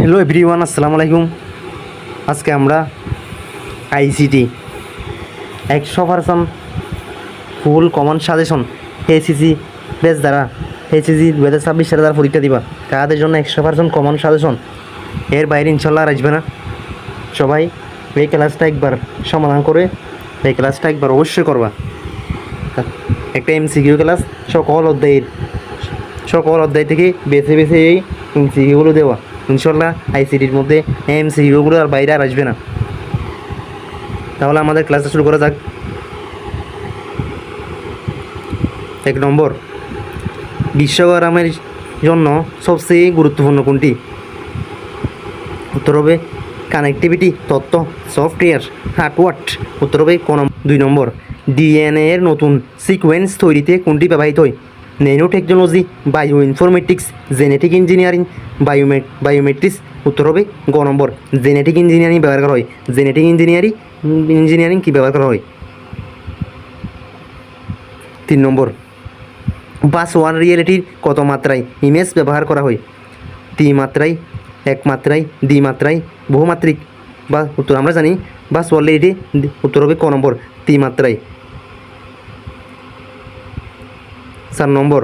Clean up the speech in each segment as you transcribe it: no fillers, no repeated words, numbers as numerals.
Hello everyone, আসসালামু আলাইকুম। আজকে আমরা আইসিটি 100% ফুল কমন সাজেশন এসিসি বেস দ্বারা এসিসি 2026 সালে দ্বারা পরীক্ষা দিবা তাদের জন্য 100% কমন সাজেশন। এর বাইরে ইনশাল্লাহ আর আসবে না। সবাই এই ক্লাসটা একবার সমাধান করে এই ক্লাসটা একবার অবশ্যই করবা। একটা এমসিকিউ ক্লাস, সকল অধ্যায় থেকে বেছে বেছে এই এমসিকিউগুলো দেওয়া। ইনশাল্লাহ আইসিটির মধ্যে এমসিকিউগুলো আর বাইরে আর আসবে না। তাহলে আমাদের ক্লাসটা শুরু করা যাক। 1 নম্বর, বিশ্বগ্রামের জন্য সবচেয়ে গুরুত্বপূর্ণ কোনটি? উত্তর হবে কানেক্টিভিটি, তথ্য, সফটওয়্যার, হার্ডওয়্যার। উত্তর হবে কোন। 2 নম্বর, ডিএনএ এর নতুন সিকোয়েন্স তৈরিতে কোনটি ব্যবহৃত হয়? Nano technology, bio informatics, genetic engineering, biometrics. উত্তর হবে গ নম্বর, জেনেটিক ইঞ্জিনিয়ারিং ব্যবহার করা হয়। জেনেটিক ইঞ্জিনিয়ারিং কি ব্যবহার করা হয়? 3 নম্বর, ভার্চুয়াল রিয়েলিটির কত মাত্রায় ইমেজ ব্যবহার করা হয়? 3 মাত্রায়, 1 মাত্রায়, 2 মাত্রায়, বহুমাত্রিক। বা উত্তর আমরা জানি ভার্চুয়াল রিয়েলিটি। উত্তর হবে ক নম্বর, 3 মাত্রায়। 4 নম্বর,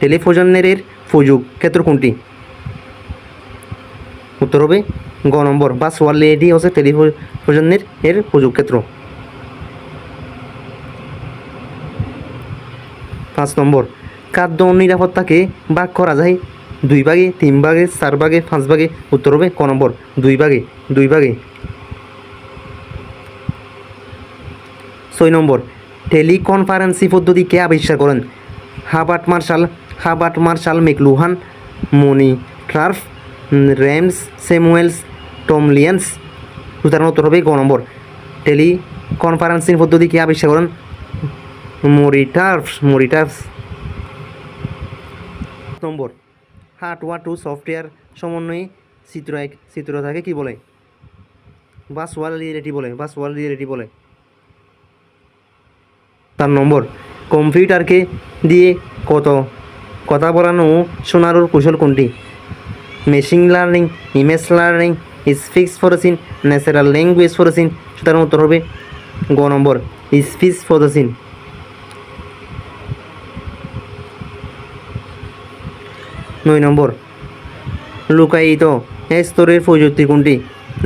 টেলিফোজনের প্রযোগ ক্ষেত্র কোনটি? উত্তর হবে গ নম্বর, ভার্চুয়াল রিয়েলিটি হচ্ছে টেলিফোজনের প্রযোগ ক্ষেত্র। 5 নম্বর, খাদ্য নিরাপত্তাকে ভাগ করা যায় 2 ভাগে, 3 ভাগে, 4 ভাগে, 5 ভাগে। উত্তর হবে ক নম্বর, 2 ভাগে। 6 নম্বর, টেলিকনফারেন্সি পদ্ধতি কে আবিষ্কার করেন? হাবার্ট মার্শাল ম্যাকলুহান, মনি ট্রার্ফ, রেমস স্যামুয়েলস, টম লিয়েন্স। সুতরাং উত্তর হবে গ নম্বর, টেলিকনফারেন্সিং পদ্ধতি কে আবিষ্কার করেন? মরিটার্ফস। নম্বর, হার্ডওয়্যার টু সফটওয়্যার সমন্বয়ে চিত্র থাকে কি বলে? ভার্চুয়াল রিয়েলিটি বলে। 4 নম্বর, কম্পিউটারকে দিয়ে কথা বলানো ও শোনানোর কৌশল কোনটি? Machine learning, image learning, speech processing, natural language processing. সুতরাং উত্তর হবে গ নম্বর, স্পিচ প্রসেসিং। 9 নম্বর, লুকায়িত স্তরের প্রযুক্তি কোনটি?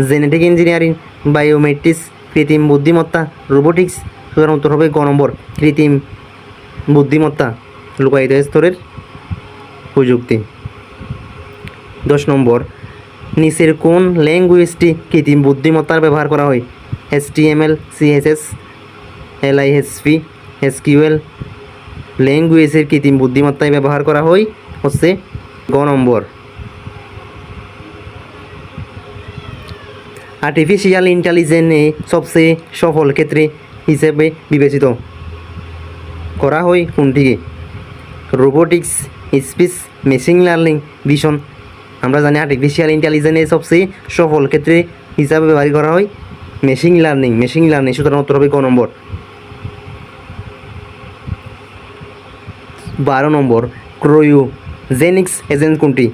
জেনেটিক ইঞ্জিনিয়ারিং, বায়োমেট্রিক্স, কৃত্রিম বুদ্ধিমত্তা, রোবোটিক্স। সুতরাং উত্তর হবে গ নম্বর, কৃত্রিম বুদ্ধিমত্তা, লুকায়িত স্তরের প্রযুক্তি। 10 নম্বর, নিচের কোন ল্যাঙ্গুয়েজটি কৃত্রিম বুদ্ধিমত্তার ব্যবহার করা হয়? HTML, CSS, LISP, SQL ল্যাঙ্গুয়েজের কৃত্রিম বুদ্ধিমত্তায় ব্যবহার করা হয় হচ্ছে গ নম্বর। আর্টিফিশিয়াল ইন্টেলিজেন্সে সবচেয়ে সফল ক্ষেত্রে হিসেবে বিবেচিত করা হয় কোনটিকে? Robotics, speech, machine learning, vision. আমরা জানি আর্টিফিশিয়াল ইন্টেলিজেন্সের সবচেয়ে সফল ক্ষেত্রে হিসাবে ব্যবহার করা হয় মেশিন লার্নিং। সুতরাং উত্তর হবে ক নম্বর। 12 নম্বর, ক্রায়োজেনিক্স এজেন্ট কোনটি?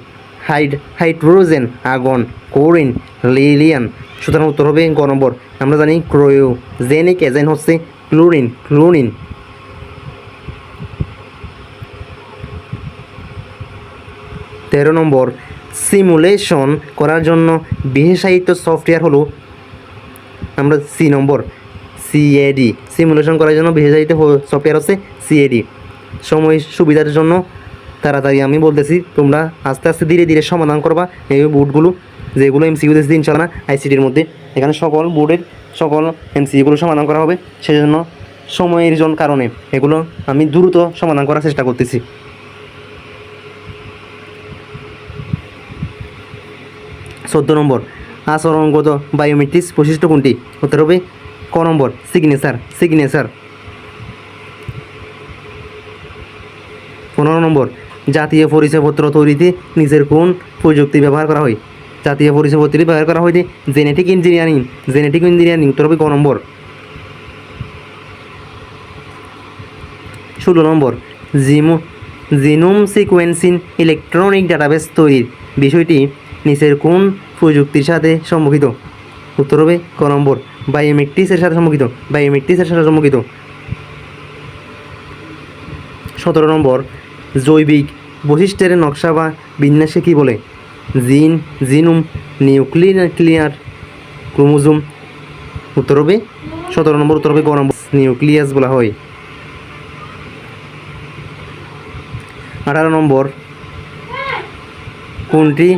Hydrogen, argon, chlorine, lithium. সুতরাং উত্তর হবে গ নম্বর। আমরা জানি ক্রায়োজেনিক এজেন্ট হচ্ছে ক্লোরিন। 13 নম্বর, সিমুলেশন করার জন্য বিশেষায়িত সফটওয়্যার হলো? আমরা সি নম্বর, CAD। সিমুলেশন করার জন্য বিশেষায়িত সফটওয়্যার হচ্ছে CAD। সময় সুবিধার জন্য তাড়াতাড়ি আমি বলতেছি, তোমরা আস্তে আস্তে ধীরে ধীরে সমাধান করবা এই বোর্ডগুলো, যেগুলো এমসিকিউ দিয়েছি ইনশাআল্লাহ আইসিটির মধ্যে। এখানে সকল বোর্ডের সকল এমসিকিউগুলো সমাধান করা হবে। সেজন্য সময়ের কারণে এগুলো আমি দ্রুত সমাধান করার চেষ্টা করতেছি। 14 নম্বর, আচরণগত বায়োমেট্রিক্স বৈশিষ্ট্য কোনটি? উত্তর হবে ক নম্বর, সিগনেচার। 15 নম্বর, জাতীয় পরিচয়পত্র তৈরিতে নিচের কোন প্রযুক্তি ব্যবহার করা হয়? জাতীয় পরিচয়পত্র ব্যবহার করা হয় জেনেটিক ইঞ্জিনিয়ারিং। উত্তর হবে ক নম্বর। 16 নম্বর, জিনোম সিকোয়েন্সিং ইলেকট্রনিক ডাটাবেস তৈরির বিষয়টি নিচের কোন প্রযুক্তির সাথে সম্মুখিত? উত্তর হবে ক নম্বর বায়োমেট্রিক্সের সাথে সম্মুখিত। বায়োমেট্রিক্সের সাথে সম্মুখিত। 17 নম্বর জৈবিক বৈশিষ্ট্যের নকশা বা বিন্যাসে কী বলে? Genome, nuclear, chromosome. উত্তর হবে 17 নম্বর উত্তর হবে গ নম্বর নিউক্লিয়াস বলা হয়। 18 নম্বর কোনটি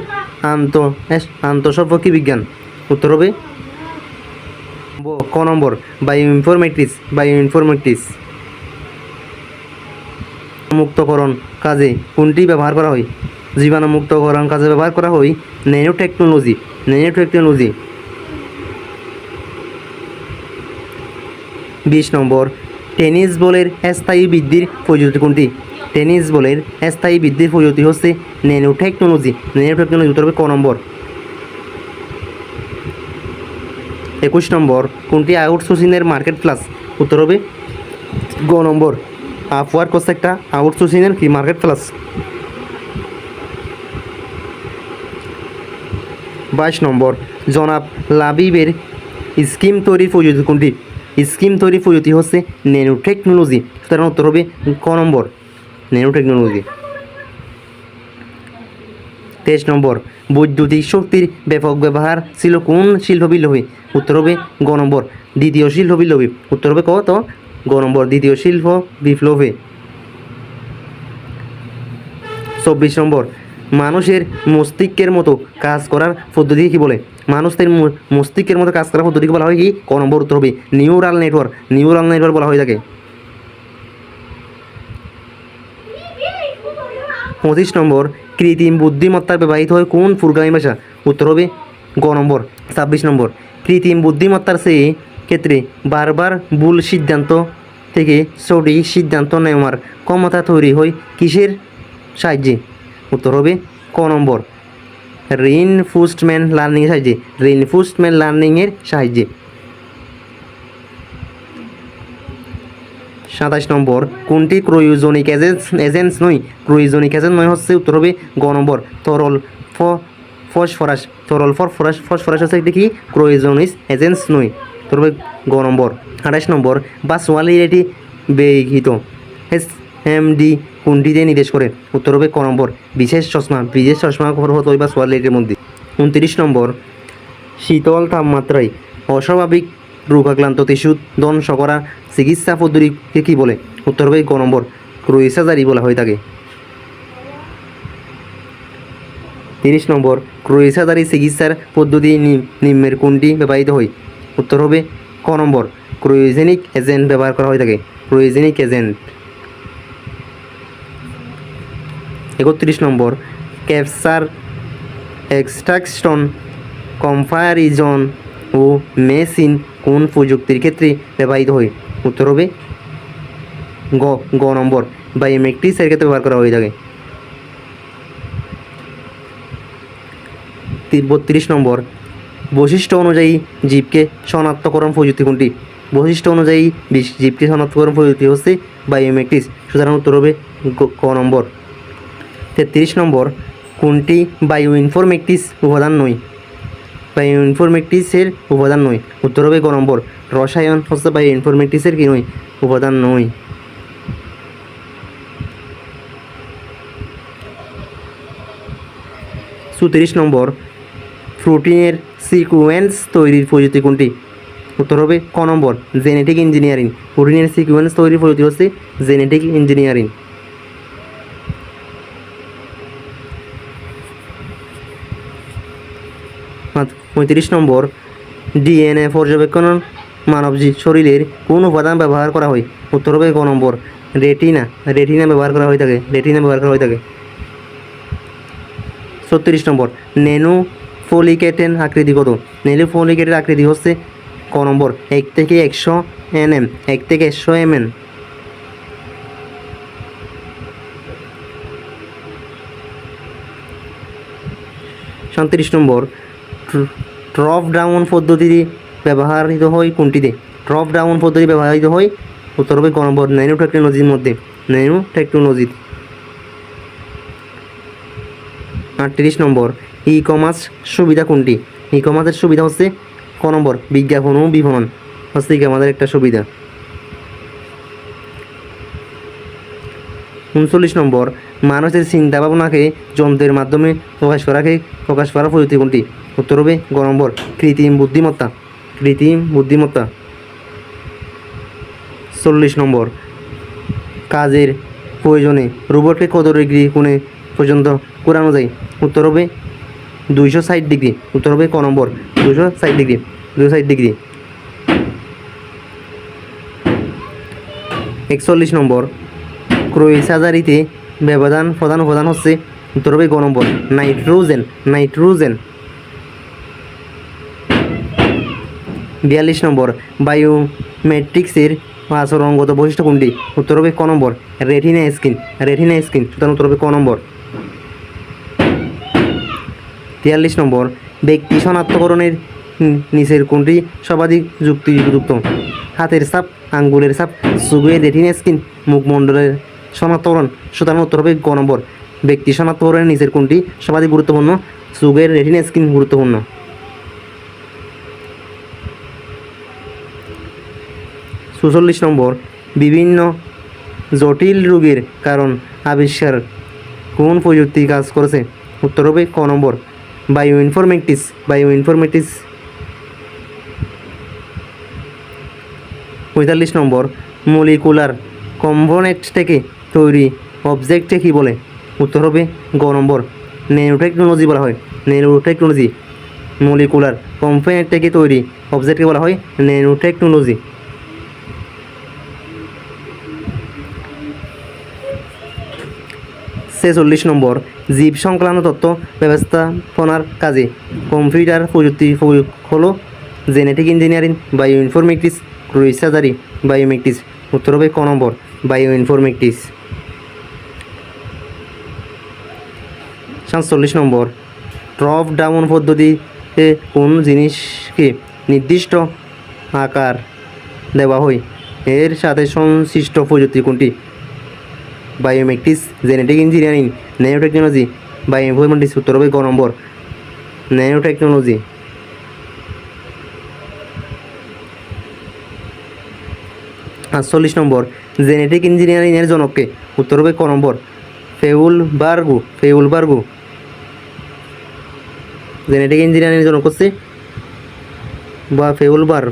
আন্তঃসম্পর্ক বিজ্ঞান? উত্তর হবে ক নম্বর বায়োইনফরমেটিক্স। মুক্তকরণ কাজে কোনটি ব্যবহার করা হয়? জীবাণুমুক্তকরণ কাজে ব্যবহার করা হয় ন্যানো টেকনোলজি। 20 নম্বর টেনিস বলের স্থায়ী বৃদ্ধির প্রযুক্তি কোনটি? টেনিস বলের স্থায়ী বৃদ্ধির প্রযুক্তি হচ্ছে ন্যানো টেকনোলজি। উত্তর হবে ক নম্বর। 21 নম্বর কোনটি আউটসোর্সিংয়ের মার্কেট প্লাস? উত্তর হবে গ নম্বর আপওয়ার্ক হচ্ছে একটা আউটসোর্সিংয়ের কি মার্কেট প্লাস। 22 নম্বর জনাব লাবিবের স্কিম তৈরির প্রযুক্তি কোনটি? স্কিম তৈরির প্রযুক্তি হচ্ছে ন্যানো টেকনোলজি। সুতরাং উত্তর হবে ক নম্বর ন্যানো টেকনোলজি। 23 নম্বর বৈদ্যুতিক শক্তির ব্যাপক ব্যবহার ছিল কোন শিল্প বিপ্লবে? উত্তর হবে গ নম্বর দ্বিতীয় শিল্প বিপ্লবে। উত্তর হবে কত? গ নম্বর দ্বিতীয় শিল্প বিপ্লবে। 24 নম্বর মানুষের মস্তিষ্কের মতো কাজ করার পদ্ধতিকে কী বলে? মানুষের মস্তিষ্কের মতো কাজ করার পদ্ধতিকে বলা হয় কি? ক নম্বর উত্তর হবে নিউরাল নেটওয়ার্ক বলা হয় তাকে। 25 নম্বর কৃত্রিম বুদ্ধিমত্তার ব্যবহৃত হয় কোন প্রোগ্রামিং ভাষা? উত্তর হবে গ নম্বর। 26 নম্বর কৃত্রিম বুদ্ধিমত্তার সেই ক্ষেত্রে বারবার ভুল সিদ্ধান্ত থেকে সঠিক সিদ্ধান্ত নেওয়ার ক্ষমতা তৈরি হয় কিসের সাহায্যে? উত্তর হবে ক নম্বর রিইনফোর্সমেন্ট লার্নিংয়ের সাহায্যে। 27 নম্বর কোনটি ক্রায়োজেনিক এজেন্টস নয় হচ্ছে? উত্তর হবে গ নম্বর তরল ফসফরাস হচ্ছে একটি কি ক্রায়োজেনিক এজেন্টস নয়। উত্তর হবে গ নম্বর। 28 নম্বর ভার্চুয়ালিটি ব্যয়িত এমডি কোনটিতে নির্দেশ করে? উত্তর হবে ক নম্বর বিশেষ চশমা হতো ওই ভার্চুয়ালিটির মধ্যে। 29 নম্বর শীতল তাপমাত্রায় অস্বাভাবিক রোগাক্রান্ত টিস্যু ধ্বংস করা চিকিৎসা পদ্ধতিকে কী বলে? উত্তর হবে ক নম্বর ক্রোসার্জারি বলা হয় তাকে। 30 নম্বর ক্রোসার্জারি চিকিৎসার পদ্ধতি নিম্নের কোনটি ব্যবহৃত হয়? উত্তর হবে ক নম্বর ক্রায়োজেনিক এজেন্ট ব্যবহার করা হয় থাকে। 31 নম্বর ক্যাপচার এক্সট্রাকশন কম্পারিজন ও মেশিন কোন প্রযুক্তির ক্ষেত্রে ব্যবহৃত হয়? উত্তর হবে গ নম্বর বায়োমেট্রিক্সের ক্ষেত্রে ব্যবহার করা হয়ে থাকে। 32 নম্বর বৈশিষ্ট্য অনুযায়ী জীবকে শনাক্তকরণ প্রযুক্তি কোনটি? বৈশিষ্ট্য অনুযায়ী জীবকে শনাক্তকরণ প্রযুক্তি হচ্ছে বায়োমেট্রিক্স। সুতরাং উত্তর হবে ক নম্বর। 33 নম্বর কোনটি বায়োইনফরমেটিক্স উপাদান নয়? বায়োইনফরমেটিক্সের উপাদান নয়। উত্তর হবে গ নম্বর রসায়ন হচ্ছে বায়োইনফরমেটিক্সের কি নয় উপাদান নয়। 34 নম্বর প্রোটিনের সিকোয়েন্স তৈরির প্রযুক্তি কোনটি? উত্তর হবে ক নম্বর জেনেটিক ইঞ্জিনিয়ারিং। প্রোটিনের সিকোয়েন্স তৈরির প্রযুক্তি হচ্ছে জেনেটিক ইঞ্জিনিয়ারিং। 35 নম্বর ডিএনএ পর্যবেক্ষণ মানব শরীরের কোন উপাদান ব্যবহার করা হয়? উত্তর হবে ক নম্বর রেটিনা ব্যবহার করা হয়ে থাকে। 36 নম্বর ন্যানো ফলিক অ্যাসিড আকৃতি কত? ন্যানো ফলিক অ্যাসিডের আকৃতি হচ্ছে ক নম্বর 1 থেকে 100 nm। 1 থেকে 100 mm। 37 নম্বর ড্রপ ডাউন পদ্ধতি ব্যবহৃত হয় কোনটিতে? ড্রপ ডাউন পদ্ধতি ব্যবহৃত হয় উত্তর হবে ক নম্বর ন্যানো টেকনোলজির মধ্যে। 38 নম্বর, ই কমার্স সুবিধা কোনটি? ই কমার্সের সুবিধা হচ্ছে ক নম্বর, বিজ্ঞাপন ও বিপণন হচ্ছে কি আমাদের একটা সুবিধা। 39 নম্বর, মানুষের চিন্তা ভাবনাকে যন্ত্রের মাধ্যমে প্রকাশ করা প্রযুক্তি কোনটি? উত্তর হবে গ নম্বর, কৃত্রিম বুদ্ধিমত্তা। কৃত্রিম বুদ্ধিমত্তা। 40 নম্বর, কাজের প্রয়োজনে রোবটকে কত ডিগ্রি কোণে পর্যন্ত ঘোরানো যায়? উত্তর হবে 260 ডিগ্রি। উত্তর হবে ক নম্বর, 260 ডিগ্রি। 260 ডিগ্রি। 41 নম্বর, ক্রয় সার্জারিতে প্রধান উপাদান হচ্ছে? উত্তর হবে গ নম্বর, নাইট্রোজেন। নাইট্রোজেন। 42 নম্বর, বায়োমেট্রিক্সের আচরণগত বৈশিষ্ট্য কোনটি? উত্তর হবে ক নম্বর, রেটিনা স্ক্রিন। Retina screen. সুতরাং উত্তর হবে ক নম্বর। 43 নম্বর, ব্যক্তি শনাক্তকরণের নিচের কোনটি সর্বাধিক যুক্তিযুক্ত? হাতের ছাপ, আঙ্গুলের ছাপ, চোখের রেটিনা স্ক্রিন, মুখমণ্ডলের শনাক্তকরণ। সুতরাং উত্তর হবে গ নম্বর, ব্যক্তি শনাক্তকরণের নিচের কোনটি সর্বাধিক গুরুত্বপূর্ণ? চোখের রেটিনা স্ক্রিন গুরুত্বপূর্ণ। 46 নম্বর, বিভিন্ন জটিল রোগের কারণ আবিষ্কার কোন প্রযুক্তি কাজ করেছে? উত্তর হবে ক নম্বর, বায়ো ইনফরমেটিক্স। Bio informatics. 45 নম্বর, মলিকুলার কম্পোনেন্ট থেকে তৈরি অবজেক্টে কী বলে? উত্তর হবে গ নম্বর, ন্যানোটেকনোলজি বলা হয়। ন্যানোটেকনোলজি। মলিকুলার কম্পোনেন্ট থেকে তৈরি অবজেক্টকে বলা হয় ন্যানোটেকনোলজি। 46 নম্বর, জীব সংক্রান্ত তথ্য ব্যবস্থাপনার কাজে কম্পিউটার প্রযুক্তি প্রয়োগ হলো? জেনেটিক ইঞ্জিনিয়ারিং, বায়ো ইনফরমেটিক্স, ক্রয় সার্জারি, বায়োমেট্রিক্স। উত্তর হবে ক নম্বর, বায়ো ইনফরমেটিক্স। 47 নম্বর, ড্রপ ডাউন পদ্ধতিতে কোন জিনিসকে নির্দিষ্ট আকার দেওয়া হয়? এর সাথে সংশ্লিষ্ট প্রযুক্তি কোনটি? Biometrics, genetic engineering, nanotechnology, bio informatics. উত্তর হবে গ নম্বর, ন্যানোটেকনোলজি। 48 নম্বর, জেনেটিক ইঞ্জিনিয়ারিংয়ের জনককে? উত্তর হবে ক নম্বর, ফেউলবার্গু। ফেউলবার্গু। জেনেটিক ইঞ্জিনিয়ারিংয়ের জনক হচ্ছে বা ফেউলবার।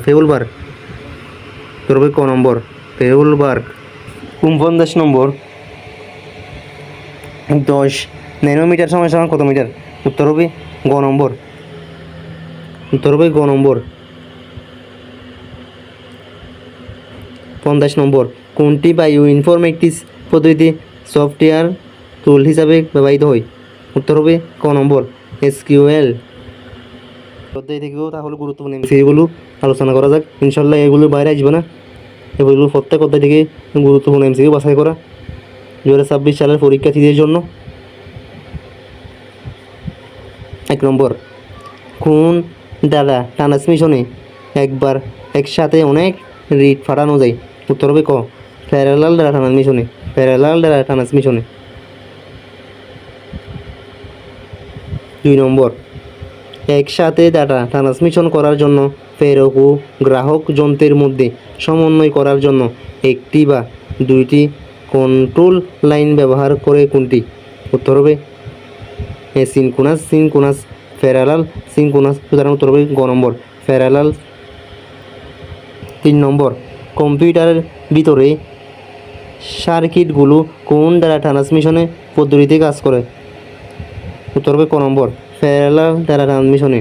উত্তর হবে ক নম্বর, ফেউলবার্গ। 49 নম্বর, 10 ন্যানোমিটার সমান কত মিটার? উত্তর হবে গ নম্বর। উত্তর হবে গ নম্বর। 50 নম্বর, কোনটি বায়ো ইনফরমেটিক্স পদ্ধতিতে সফটওয়্যার টুল হিসাবে ব্যবহৃত হয়? উত্তর হবে ক নম্বর, এসকিউএল পদ্ধতি থেকেও তাহলে গুরুত্বপূর্ণ এগুলো আলোচনা করা যাক। ইনশাল্লাহ এগুলো বাইরে আসবে না, এগুলো প্রত্যেক অধ্যায় থেকে গুরুত্বপূর্ণ এমসিকিউ বাছাই করা 2026 সালের পরীক্ষার্থীদের জন্য। 1 নম্বর, কোন ডাটা ট্রান্সমিশনে একসাথে অনেক রিড পাঠানো যায়? উত্তর হবে ক, প্যারালাল ডাটা ট্রান্সমিশনে। প্যারালাল ডাটা ট্রান্সমিশনে। 2 নম্বর, একসাথে ডাটা ট্রান্সমিশন করার জন্য প্রেরক ও গ্রাহক যন্ত্রের মধ্যে সমন্বয় করার জন্য একটি বা দুইটি কন্ট্রোল লাইন ব্যবহার করে কোনটি? উত্তর হবে সিনক্রোনাস, প্যারালাল, সিনক্রোনাস। সুতরাং উত্তর হবে গ নম্বর, প্যারালাল। 3 নম্বর, কম্পিউটারের ভিতরে সার্কিটগুলো কোন ডাটা ট্রান্সমিশনে পদ্ধতিতে কাজ করে? উত্তর হবে ক নম্বর, প্যারালাল ডাটা ট্রান্সমিশনে।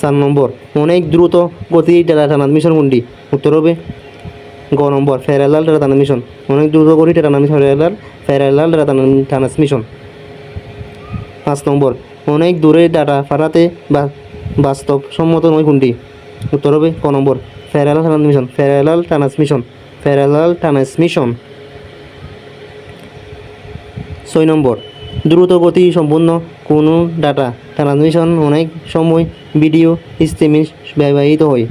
4 নম্বর, অনেক দ্রুত গতির ডাটা ট্রান্সমিশন কোনটি? উত্তর হবে গ নম্বর, প্যারালাল ডাটা ট্রান্সমিশন। অনেক দ্রুত গতির data transmission parallel data transmission. 5 নম্বর, অনেক দূরে ডাটা পাঠাতে বা বাস্তবসম্মত নয় কোনটি? উত্তর হবে ক নম্বর, parallel transmission. Parallel transmission. Parallel transmission. 6 নম্বর, দ্রুত গতি সম্পূর্ণ কোনো ডাটা ট্রান্সমিশন অনেক সময় ভিডিও স্ট্রিমিং ব্যবহৃত হয়।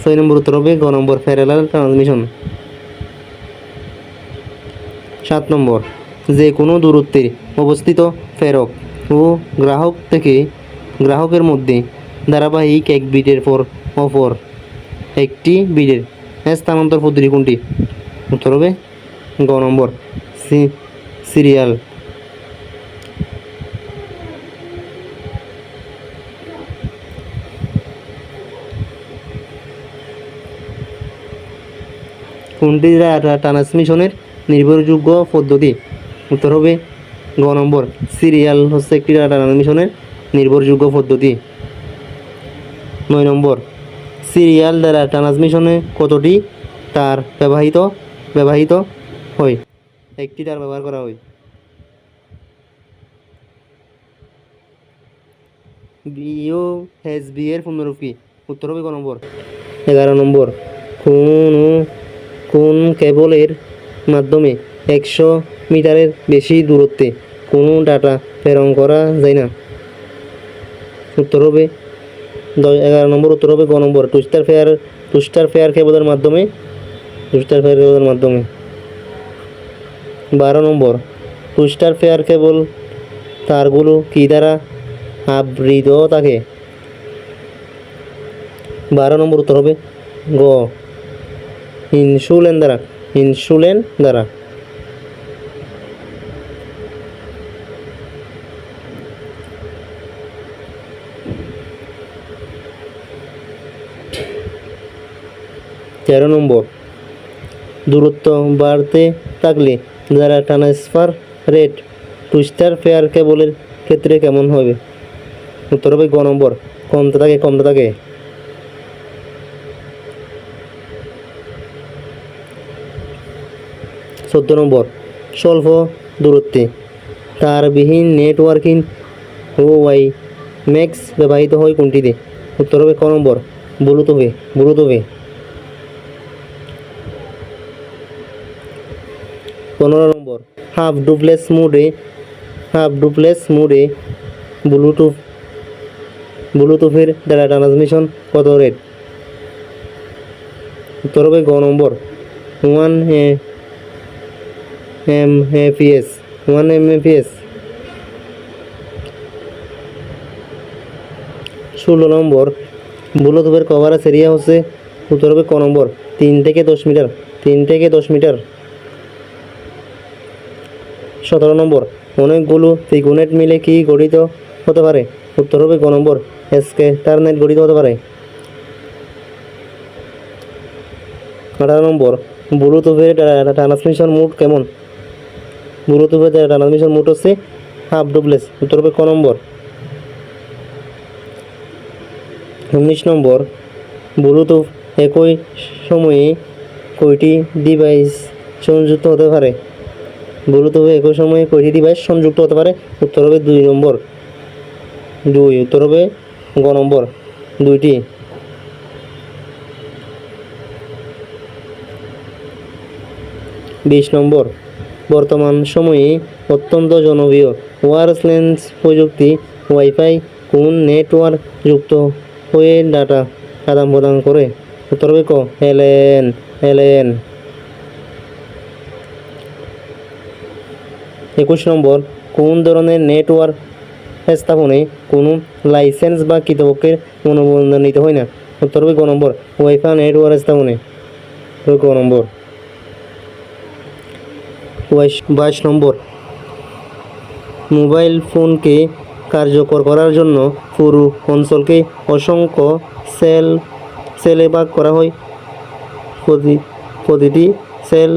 6 নম্বর উত্তর হবে গ নম্বর, প্যারালাল ট্রান্সমিশন। 7 নম্বর, যে কোনো দূরত্বে অবস্থিত প্রেরক ও গ্রাহক থেকে গ্রাহকের মধ্যে ধারাবাহিক এক বিটের পর অপর একটি বিটের স্থানান্তর পদ্ধতি কোনটি? উত্তর হবে গ নম্বর, সিরিয়াল। কোনটি ডাটা ট্রান্সমিশনের নির্ভরযোগ্য পদ্ধতি? উত্তর হবে গ নম্বর, সিরিয়াল হচ্ছে একটি ডাটা ট্রান্সমিশনের নির্ভরযোগ্য পদ্ধতি। 9 নম্বর, সিরিয়াল ডাটা ট্রান্সমিশনে কতটি তার ব্যবহৃত হয়? একটি তার ব্যবহার করা হয়। বিওএসবি এর পূর্ণরূপ কি? উত্তর হবে ক নম্বর। 11 নম্বর, কোন কেবলের মাধ্যমে 100 মিটারের বেশি দূরত্বে কোনো ডাটা প্রেরণ করা যায় না? উত্তর হবে 11 নম্বর, উত্তর হবে গ নম্বর, টুস্টার ফেয়ার কেবলের মাধ্যমে। 12 নম্বর, টুস্টার ফেয়ার কেবল তারগুলো কি দ্বারা আবৃত থাকে? 12 নম্বর, উত্তর হবে গ ইনসুলেন দ্বারা। 13 নম্বর, দূরত্ব বাড়তে থাকলে দ্বারা ট্রান্সফার রেট টুস্টার ফেয়ার কেবলের ক্ষেত্রে কেমন হবে? উত্তর হবে গ নম্বর, কমতে থাকে। 14 নম্বর, স্বল্প দূরত্বে তারবিহীন নেটওয়ার্কিং ও ওয়াইম্যাক্স ব্যবহৃত হয় কোনটিতে? উত্তর হবে ক নম্বর, ব্লুটুথে। 15 নম্বর, হাফ ডুপ্লেক্স মোডে ব্লুটুথের ডাটা ট্রান্সমিশন কত রেট? উত্তর হবে গ নম্বর, 1 Mbps। 16 নম্বর, ব্লুটুথের কভারেজ এরিয়া হচ্ছে? উত্তর হবে ক নম্বর, 3 থেকে 10 মিটার। 17 নম্বর, অনেকগুলো ত্রিকোণের মিলে কি গঠিত হতে পারে? উত্তর হবে গ নম্বর, স্ক্যাটার নেট গঠিত হতে পারে। 18 নম্বর, ব্লুটুথের ট্রান্সমিশন মোড কেমন? ব্লুটুথের ট্রান্সমিশন মোড হচ্ছে হাফ ডুপ্লেক্স। উত্তর হবে ক নম্বর। 19 নম্বর, ব্লুটুথ একই সময়ে কয়টি ডিভাইস সংযুক্ত হতে পারে? ব্লুটুথে একই সময়ে কয়টি ডিভাইস সংযুক্ত হতে পারে? উত্তর হবে 2 নম্বর, 2। উত্তর হবে গ নম্বর, 2টি। 20 নম্বর, বর্তমান সময়ে অত্যন্ত জনপ্রিয় ওয়্যারলেস প্রযুক্তি ওয়াইফাই কোন নেটওয়ার্ক যুক্ত হয়ে ডাটা আদান প্রদান করে? উত্তর হবে ক এলএএন। 21 নম্বর, কোন ধরনের নেটওয়ার্ক স্থাপনে কোনো লাইসেন্স বা কর্তৃপক্ষের অনুমোদন নিতে হয় না? উত্তর হবে গ নম্বর, ওয়াইফাই নেটওয়ার্ক স্থাপনে। গ নম্বর। 22 নম্বর, মোবাইল ফোনকে কার্যকর করার জন্য পুরো অঞ্চলকে অসংখ্য সেলে ভাগ করা হয়। প্রতিটি সেল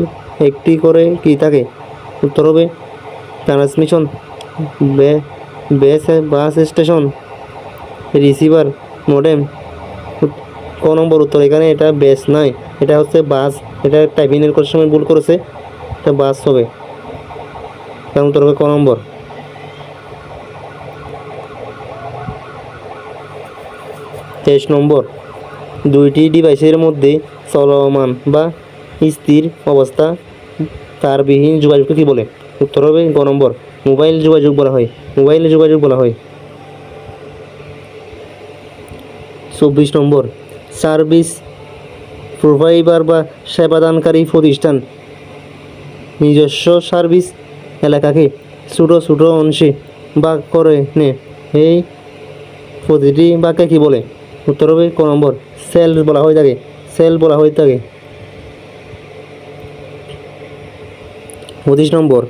একটি করে কি থাকে? উত্তর হবে transmission bus station, receiver, modem. ক নম্বর উত্তর, এখানে এটা বেস নয়, এটা হচ্ছে বাস। এটা টাইপিংয়ের করার সময় ভুল করেছে, এটা বাস হবে। তার উত্তর হবে ক নম্বর। 23 নম্বর, দুইটি ডিভাইসের মধ্যে চলমান বা স্থির অবস্থা তারবিহীন যোগাযোগকে কি বলে? উত্তর হবে গ নম্বর, মোবাইল যোগাযোগ বলা হয়। 24 নম্বর, সার্ভিস প্রোভাইডার বা সেবাদানকারী প্রতিষ্ঠান নিজস্ব সার্ভিস এলাকাকে ছোটো ছোটো অংশে ভাগ করে নে। এই প্রতিটি ভাগকে কী বলে? উত্তর হবে ক নম্বর সেল বলা হয়ে থাকে। সেল বলা হয়ে থাকে। 25 নম্বর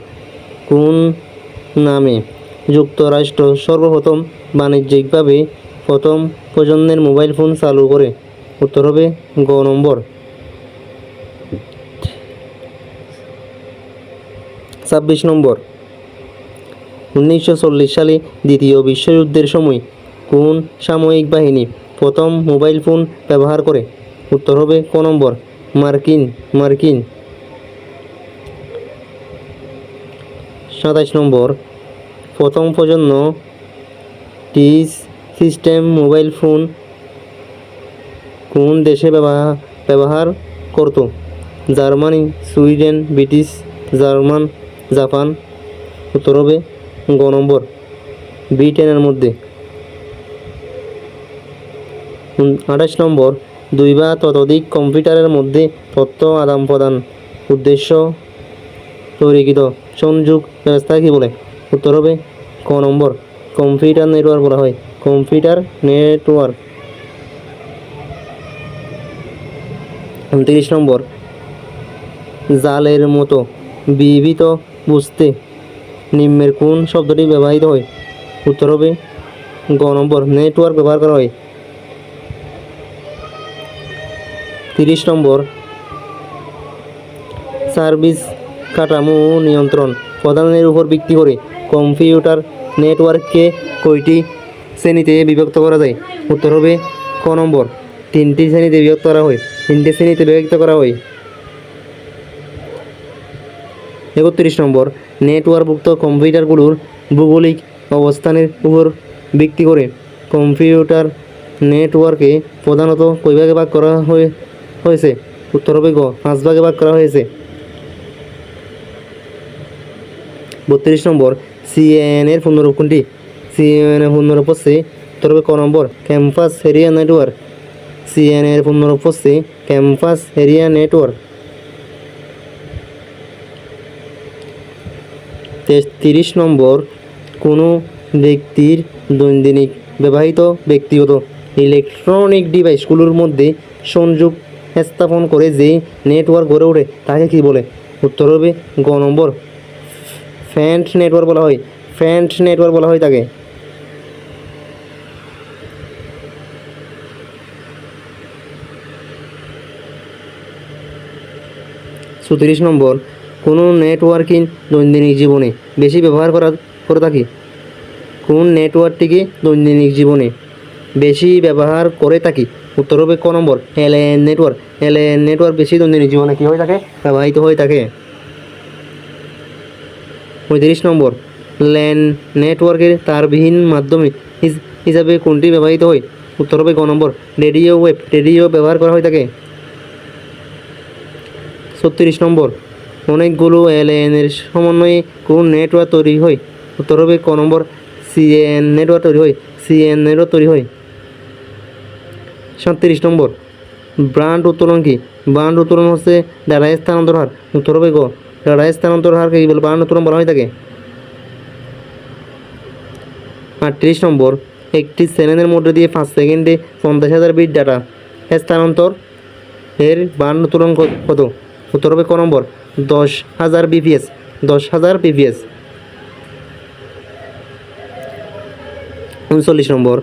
কোন নামে যুক্তরাষ্ট্র সর্বপ্রথম বাণিজ্যিকভাবে প্রথম প্রজন্মের মোবাইল ফোন চালু করে? উত্তর হবে গ নম্বর 26 নম্বর 1940 সালে দ্বিতীয় বিশ্বযুদ্ধের সময় কোন সামরিক বাহিনী প্রথম মোবাইল ফোন ব্যবহার করে? উত্তর হবে ক নম্বর মার্কিন 27 নম্বর প্রথম প্রজন্ম টিচ সিস্টেম মোবাইল ফোন কোন দেশে ব্যবহার করত? Germany, Sweden, British, Japan. উত্তর হবে গ নম্বর ব্রিটেনের মধ্যে। 28 নম্বর 2 বা ততোধিক কম্পিউটারের মধ্যে তথ্য আদান প্রদান উদ্দেশ্য তৈরিকৃত সংযোগ ব্যবস্থা কী বলে? উত্তর হবে ক নম্বর কম্পিউটার নেটওয়ার্ক বলা হয়। Computer network. 29 নম্বর জালের মতো বিবিধ বুঝতে নিম্নের কোন শব্দটি ব্যবহৃত হয়? উত্তর হবে গ নম্বর নেটওয়ার্ক ব্যবহার করা হয়। 30 নম্বর সার্ভিস কাঠামো ও নিয়ন্ত্রণ প্রদানের উপর ভিত্তি করে কম্পিউটার নেটওয়ার্ককে কয়টি শ্রেণীতে বিভক্ত করা যায়? উত্তর হবে ক নম্বর 3টি শ্রেণীতে বিভক্ত করা হয়। 3টে শ্রেণীতে বিভক্ত করা হয়। 31 নম্বর নেটওয়ার্কভুক্ত কম্পিউটারগুলোর ভৌগোলিক অবস্থানের উপর ভিত্তি করে কম্পিউটার নেটওয়ার্কে প্রধানত কয় ভাগে ভাগ করা হয়েছে? উত্তর হবে গ 5 ভাগে ভাগ করা হয়েছে। 32 নম্বর সিএএন এর পূর্ণরূপ কোনটি? সিএএন এর পূর্ণরূপ হচ্ছে উত্তর হবে ক নম্বর ক্যাম্পাস এরিয়া নেটওয়ার্ক। সিএএন এর পূর্ণরূপ হচ্ছে ক্যাম্পাস এরিয়া নেটওয়ার্ক। 33 নম্বর কোনো ব্যক্তির দৈনন্দিন ব্যবহৃত ব্যক্তিগত ইলেকট্রনিক ডিভাইসগুলোর মধ্যে সংযোগ স্থাপন করে যে নেটওয়ার্ক গড়ে ওঠে তাকে কী বলে? উত্তর হবে গ নম্বর ফ্যান্ট নেটওয়ার্ক বলা হয়। ফ্যান্ট নেটওয়ার্ক বলা হয় তাকে। 34 নম্বর কোনো নেটওয়ার্কিং দৈনন্দিন জীবনে বেশি ব্যবহার করে থাকি? কোন নেটওয়ার্কটিকে দৈনন্দিন জীবনে বেশি ব্যবহার করে থাকি? উত্তর হবে ক নম্বর এলএএন নেটওয়ার্ক। এলএএন নেটওয়ার্ক বেশি দৈনন্দিন জীবনে কী হয়ে থাকে? ব্যবহৃত হয়ে থাকে। 35 নম্বর ল্যান নেটওয়ার্কের তারবিহীন মাধ্যমে হিসাবে কোনটি ব্যবহৃত হয়? উত্তর হবে গ নম্বর রেডিও ওয়েভ। রেডিও ব্যবহার করা হয়ে থাকে। 36 নম্বর অনেকগুলো এলএএনের সমন্বয়ে কোন নেটওয়ার্ক তৈরি হয়? উত্তর হবে ক নম্বর সিএএন নেটওয়ার্ক তৈরি হয়। সিএএন নেটওয়ার্ক তৈরি হয়। 37 নম্বর ব্রান্ড উত্তোলন কি? ব্রান্ড উত্তোলন হচ্ছে ডাটা স্থানান্তর হার। উত্তর হবে গ ডাটা স্থানান্তর হারকে কী বলে? ব্রান্ড উত্তোলন বলা হয়ে থাকে। 38 নম্বর একটি চ্যানেলের মধ্যে দিয়ে 5 সেকেন্ডে 50,000 বিট ডাটা স্থানান্তর এর ব্রান্ড উত্তোলন কত? উত্তর হবে ক নম্বর 10,000 বিপিএস। 10,000 বিপিএস। 39 নম্বর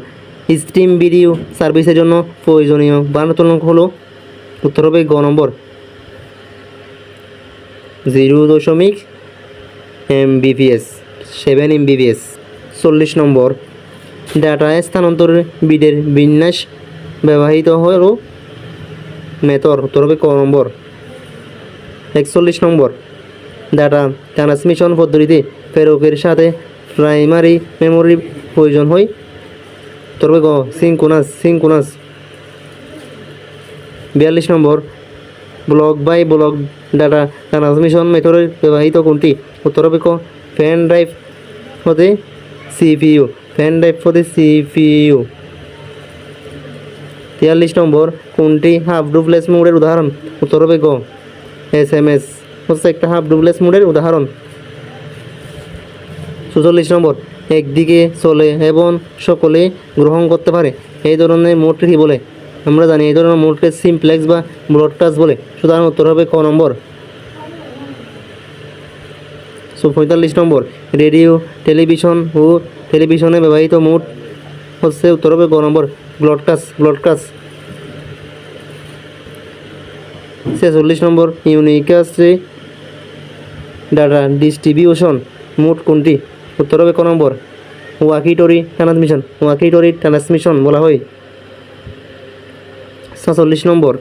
স্ট্রিম ভিডিও সার্ভিসের জন্য প্রয়োজনীয় ব্রান্ড উত্তোলন হলো? উত্তর হবে গ নম্বর 0.7 Mbps 7 Mbps। 40 নম্বর ডাটা স্থানান্তরের বিটের বিন্যাস ব্যবহৃত হলো মেথড। উত্তর হবে ক নম্বর 41 নম্বর ডাটা ট্রান্সমিশন পদ্ধতিতে প্রেরকের সাথে প্রাইমারি মেমোরি প্রয়োজন হয়? উত্তর হবে গ সিনক্রোনাস। 42 নম্বর block by block data transmission মেথডে ব্যবহৃত কোনটি? উত্তর হবে ক পেন ড্রাইভ হতে সিপিইউ। পেন ড্রাইভ হতে সিপিইউ। 43 নম্বর কোনটি হাফ ডুপ্লেক্স মোডের উদাহরণ? উত্তর হবে গ এসএমএস। হচ্ছে একটা হাফ ডুপ্লেক্স মোডের উদাহরণ। ৪৪ নম্বর, একদিকে চলে এবং সকলে গ্রহণ করতে পারে, এই ধরনের মোডকে কী বলে? আমরা জানি এই ধরনের মোডকে সিমপ্লেক্স বা ব্রডকাস্ট বলে। সুতরাং উত্তর হবে ক নম্বর। ৪৫ নম্বর, রেডিও, টেলিভিশন ও টেলিভিশনে ব্যবহৃত মোড হচ্ছে উত্তর হবে গ নম্বর, ব্রডকাস্ট। ৪৬ নম্বর, ইউনিকাস্টে ডাটা ডিস্ট্রিবিউশন মোড কোনটি? উত্তর হবে ক নম্বর, ওয়াকিটরি ট্রান্সমিশন বলা হয়। ৪৭ নম্বর,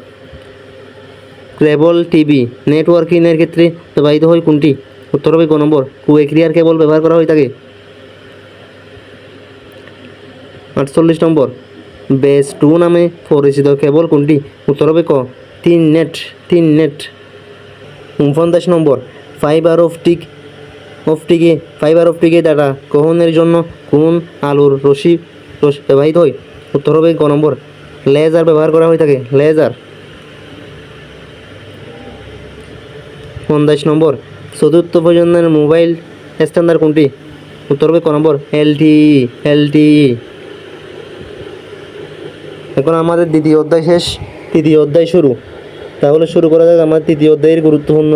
কেবল টিভি নেটওয়ার্কিংয়ের ক্ষেত্রে ব্যবহৃত হয় কোনটি? উত্তর হবে ক নম্বর, কুয়েক্রিয়ার কেবল ব্যবহার করা হয়ে থাকে। ৪৮ নম্বর, বেস 2 নামে পরিচিত কেবল কোনটি? উত্তর হবে ক, তিন নেট। ৪৯ নম্বর, ফাইবার অপটিকে ডাটা গ্রহণের জন্য কোন আলোর রশ্মি ব্যবহৃত হয়? উত্তর হবে ক নম্বর, লেজার ব্যবহার করা হয়ে থাকে, লেজার। ৫০ নম্বর, চতুর্থ প্রজন্মের মোবাইল স্ট্যান্ডার্ড কোনটি? উত্তর হবে ক নম্বর, LTE। এখন আমাদের দ্বিতীয় অধ্যায় শেষ, তৃতীয় অধ্যায় শুরু। তাহলে শুরু করা যাক আমার তৃতীয় অধ্যায়ের গুরুত্বপূর্ণ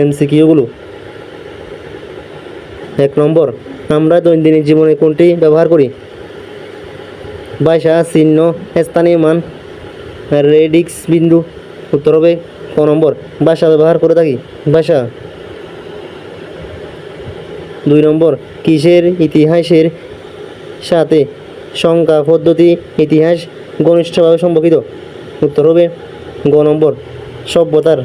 MCQগুলো। ১ নম্বর, আমরা দৈনন্দিন জীবনে কোনটি ব্যবহার করি? ভাষা, চিহ্ন, স্থানীয় মান, রেডিক্স বিন্দু। উত্তর হবে ক নম্বর, ভাষা ব্যবহার করে থাকি, ভাষা। ২ নম্বর, কিসের ইতিহাসের সাথে সংখ্যা পদ্ধতি ইতিহাস ঘনিষ্ঠভাবে সম্পর্কিত? উত্তর হবে গ নম্বর, সভ্যতার।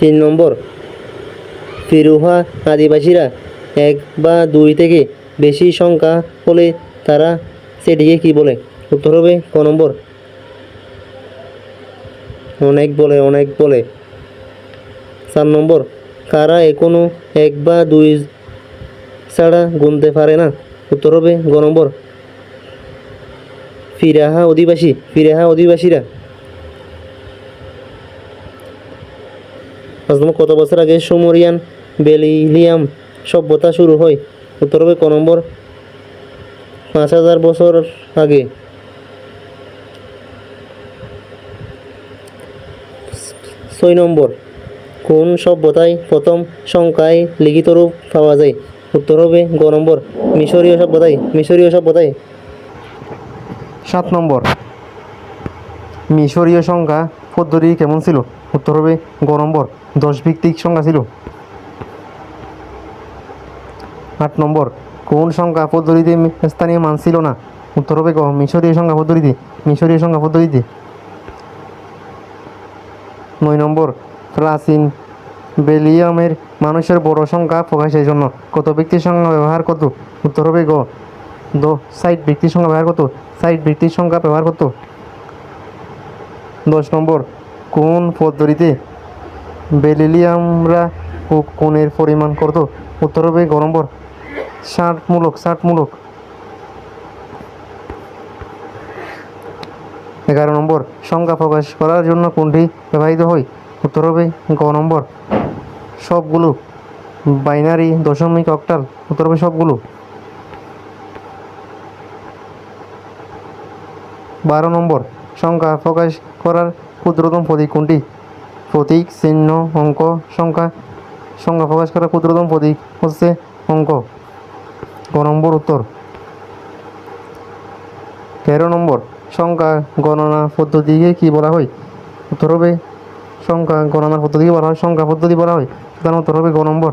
৩ নম্বর, ফিরুহা আদিবাসীরা ১ বা ২ থেকে বেশি সংখ্যা হলে তারা সেটিকে কী বলে? উত্তর হবে ক নম্বর, অনেক বলে। ৪ নম্বর, কারা এখনো ১ বা ২ ছাড়া গুনতে পারে না? উত্তর হবে গ নম্বর, ফিরাহা অধিবাসীরা। ৫ নম্বর, কত বছর আগে সুমেরিয়ান বেবিলিয়ান সভ্যতা শুরু হয়? উত্তর হবে ক নম্বর, ৫,০০০ বছর আগে। ৬ নম্বর, কোন সভ্যতায় প্রথম সংখ্যায় লিখিত রূপ পাওয়া যায়? উত্তর হবে গ নম্বর, মিশরীয় সভ্যতায়। ৭ নম্বর, মিশরীয় সংখ্যা পদ্ধতি কেমন ছিল? উত্তর হবে গ নম্বর, ১০ ভিত্তিক সংখ্যা ছিল। ৮ নম্বর, কোন সংখ্যা পদ্ধতিতে স্থানীয় মান ছিল না? উত্তর হবে গ, মিশরীয় সংখ্যা পদ্ধতিতে। ৯ নম্বর, প্রাচীন বেলিয়ামের মানুষের বড় সংখ্যা প্রকাশের জন্য কত ব্যক্তির সংখ্যা ব্যবহার করত? উত্তর হবে গ, ৬০ ব্যক্তির সংখ্যা ব্যবহার করত। ১০ নম্বর, কোন পদ্ধতিতে বেলিয়ামরা কোণের পরিমাণ করত? উত্তর হবে গ নম্বর, ষাটমূলক। ১১ নম্বর, সংখ্যা প্রকাশ করার জন্য কোনটি ব্যবহৃত হয়? উত্তর হবে গ নম্বর, সবগুলো। বাইনারি, দশমিক, অক্টাল। উত্তর হবে সবগুলো। ১২ নম্বর, সংখ্যা প্রকাশ করার ক্ষুদ্রতম প্রতীক কোনটি? প্রতীক, চিহ্ন, অঙ্ক, সংখ্যা প্রকাশ করার ক্ষুদ্রতম প্রতীক হচ্ছে অঙ্ক, গ নম্বর উত্তর। ১৩ নম্বর, সংখ্যা গণনা পদ্ধতিকে কি বলা হয়? উত্তর হবে সংখ্যা গণনার পদ্ধতিকে বলা হয় সংখ্যা পদ্ধতি বলা হয়। সুতরাং উত্তর হবে গ নম্বর।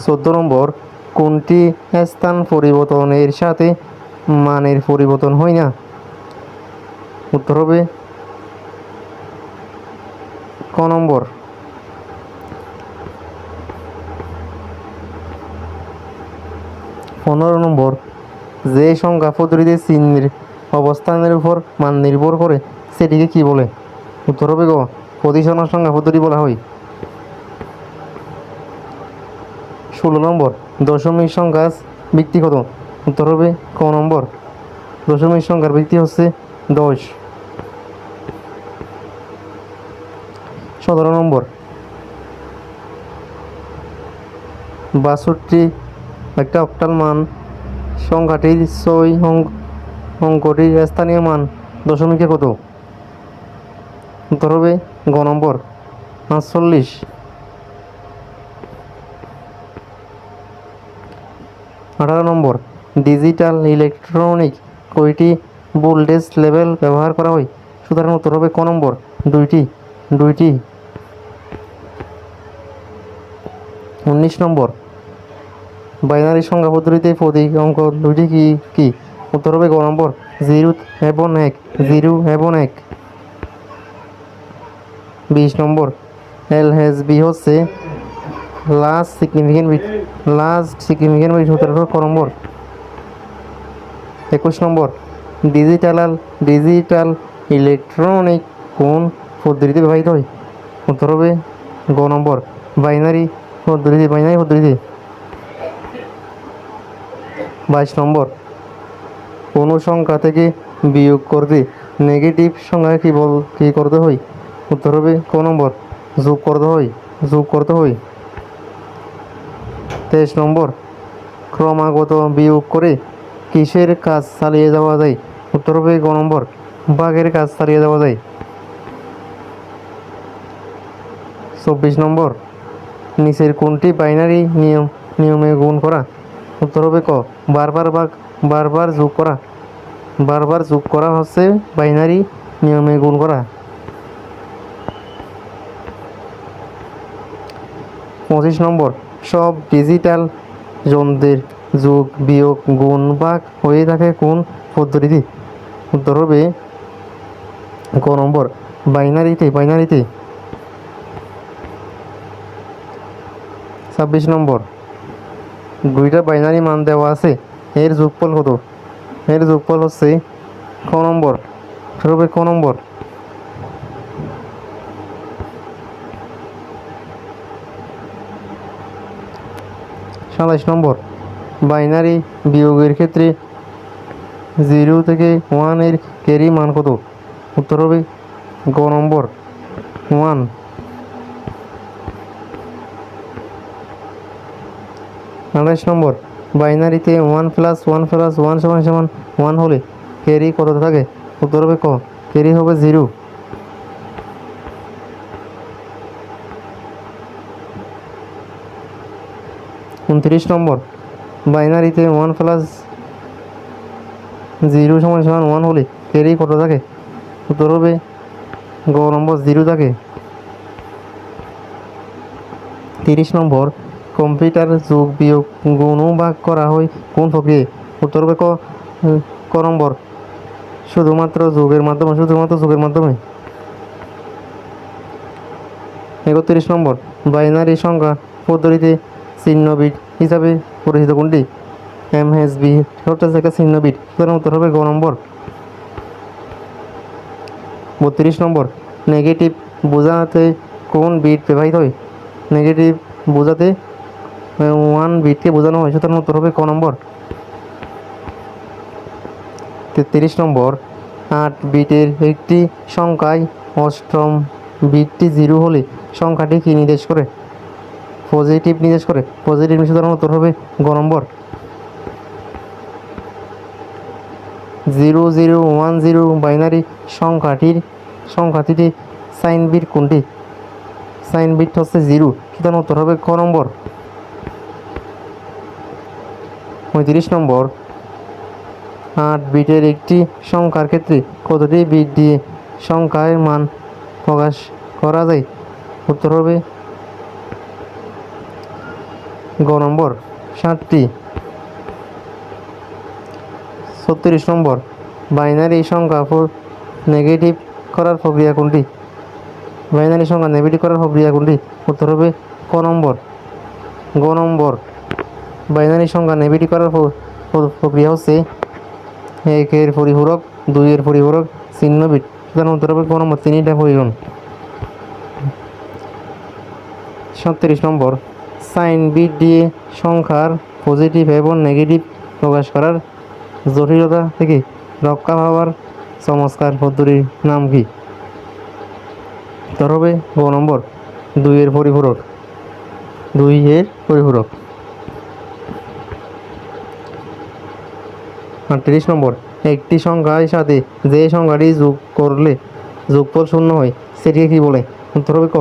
১৪ নম্বর, কোনটি স্থান পরিবর্তনের সাথে মানের পরিবর্তন হয় না? উত্তর হবে ক নম্বর। ১৫ নম্বর, যে সংখ্যা পদ্ধতিতে চিহ্নের অবস্থানের উপর মান নির্ভর করে সেটিকে কি বলে? উত্তর হবে গ, প্রতিসরণ সংখ্যা পদ্ধতি বলা হয়। ১৬ নম্বর, দশমিক সংখ্যা ব্যক্তিগত উত্তর হবে ক নম্বর। দশমিক সংখ্যার ভিত্তি হচ্ছে 10। 17 নম্বর, 62 একটা অক্টাল মান। সংখ্যাটির 6 অঙ্কটির স্থানীয় মান দশমিকে কত? উত্তর হবে গ নম্বর 48। 18 নম্বর, ডিজিটাল ইলেকট্রনিক কয়টি ভোল্টেজ লেভেল ব্যবহার করা হয়? সুতরাং উত্তর হবে ক নম্বর 2টি। 19 নম্বর, বাইনারি সংখ্যা পদ্ধতিতে প্রতীক অঙ্ক দুইটি কি কি? উত্তর হবে গ নম্বর 0 এবং 1। 0 এবং 1। 20 নম্বর, LHB হচ্ছে লাস্ট সিগনিফিকেন্ট বিট। উত্তর হবে ক নম্বর 21 নম্বর, ডিজিটাল ইলেকট্রনিক কোন পদ্ধতিতে ব্যবহৃত হয়? উত্তর হবে গ নম্বর বাইনারি পদ্ধতিতে। 22 নম্বর, কোন সংখ্যা থেকে বিয়োগ করতে নেগেটিভ সংখ্যা কি করতে হয়? উত্তর হবে ক নম্বর যোগ করতে হয়। 23 নম্বর, ক্রমাগত বিয়োগ করে কিসের কাজ চালিয়ে যাওয়া যায়? উত্তর হবে গ নম্বর ভাগের কাজ চালিয়ে যাওয়া যায়। 24 নম্বর, নিচের কোনটি বাইনারি নিয়মে গুণ করা? উত্তর হবে ক বারবার যোগ করা হচ্ছে বাইনারি নিয়মে গুণ করা। 25 নম্বর, সব ডিজিটাল যন্ত্রের যোগ বিয়োগ গুণ ভাগ হয়ে থাকে কোন পদ্ধতিতে? উত্তর হবে ক নম্বর বাইনারিতে। 26 নম্বর, দুইটা বাইনারি মান দেওয়া আছে, এর যোগফল কত? এর যোগফল হচ্ছে ক নম্বর। হবে ক নম্বর 27 নম্বর, বাইনারি বিয়োগের ক্ষেত্রে 0 থেকে 1 এর ক্যারি মান কত? উত্তর হবে গ নম্বর 1। 28 নম্বর, বাইনারিতে 1 + 1 + 1 = 1 হলে ক্যারি কত থাকে? উত্তর হবে ক ক্যারি হবে 0। 29 নম্বর, বাইনারিতে 1 + 0 = 1 হলে ক্যারি কত থাকে? উত্তর হবে গ নম্বর 0 থাকে। 30 নম্বর, কম্পিউটার যোগ বিয়োগ গুণ ও ভাগ করা হয় কোন প্রক্রিয়ায়? উত্তর হবে ক নম্বর শুধুমাত্র যোগের মাধ্যমে। 31 নম্বর, বাইনারি সংখ্যা পদ্ধতিতে চিহ্ন বিট হিসাবে পরিচিত কোনটি? MHB হচ্ছে একটা চিহ্ন বিট। সুতরাং উত্তর হবে গ নম্বর 32 নম্বর, নেগেটিভ বোঝাতে কোন বিট ব্যবহৃত হয়? নেগেটিভ বোঝাতে 1 বিটকে বোঝানো হয়। সুতরাং উত্তর হবে ক নম্বর 33 নম্বর, 8 বিটের একটি সংখ্যায় অষ্টম বিটটি 0 হলে সংখ্যাটি কি নির্দেশ করে? পজিটিভ নির্দেশ করে। সুতরাং উত্তর হবে গ নম্বর 0010। বাইনারি সংখ্যাটির সাইন বিট কোনটি? সাইন বিট হচ্ছে 0। সুতরাং উত্তর হবে ক নম্বর 35 নম্বর, 8 বিটের একটি সংখ্যার ক্ষেত্রে কতটি বিট দিয়ে সংখ্যার মান প্রকাশ করা যায়? উত্তর হবে গ নম্বর 7টি। 36 নম্বর, বাইনারি সংখ্যা নেগেটিভ করার প্রক্রিয়া কোনটি? উত্তর হবে ক নম্বর গ নম্বর। বাইনারি সংখ্যা নেগেটিভ করার প্রক্রিয়া হচ্ছে 1 এর পরিপূরক, 2 এর পরিপূরক, চিহ্ন বিট। সুতরাং উত্তর হবে ক নম্বর 3টা প্রয়োজন। 37 নম্বর, সাইন বিট দিয়ে সংখ্যার পজিটিভ এবং নেগেটিভ প্রকাশ করার জটিলতা থেকে রক্ষা পাওয়ার চমৎকার পদ্ধতির নাম কি? উত্তর হবে গ নম্বর 2 এর পরিপূরক। 38 নম্বর, একটি সংখ্যার সাথে যে সংখ্যাটি যোগ করলে যোগফল শূন্য হয় সেটিকে কি বলে? উত্তর হবে ক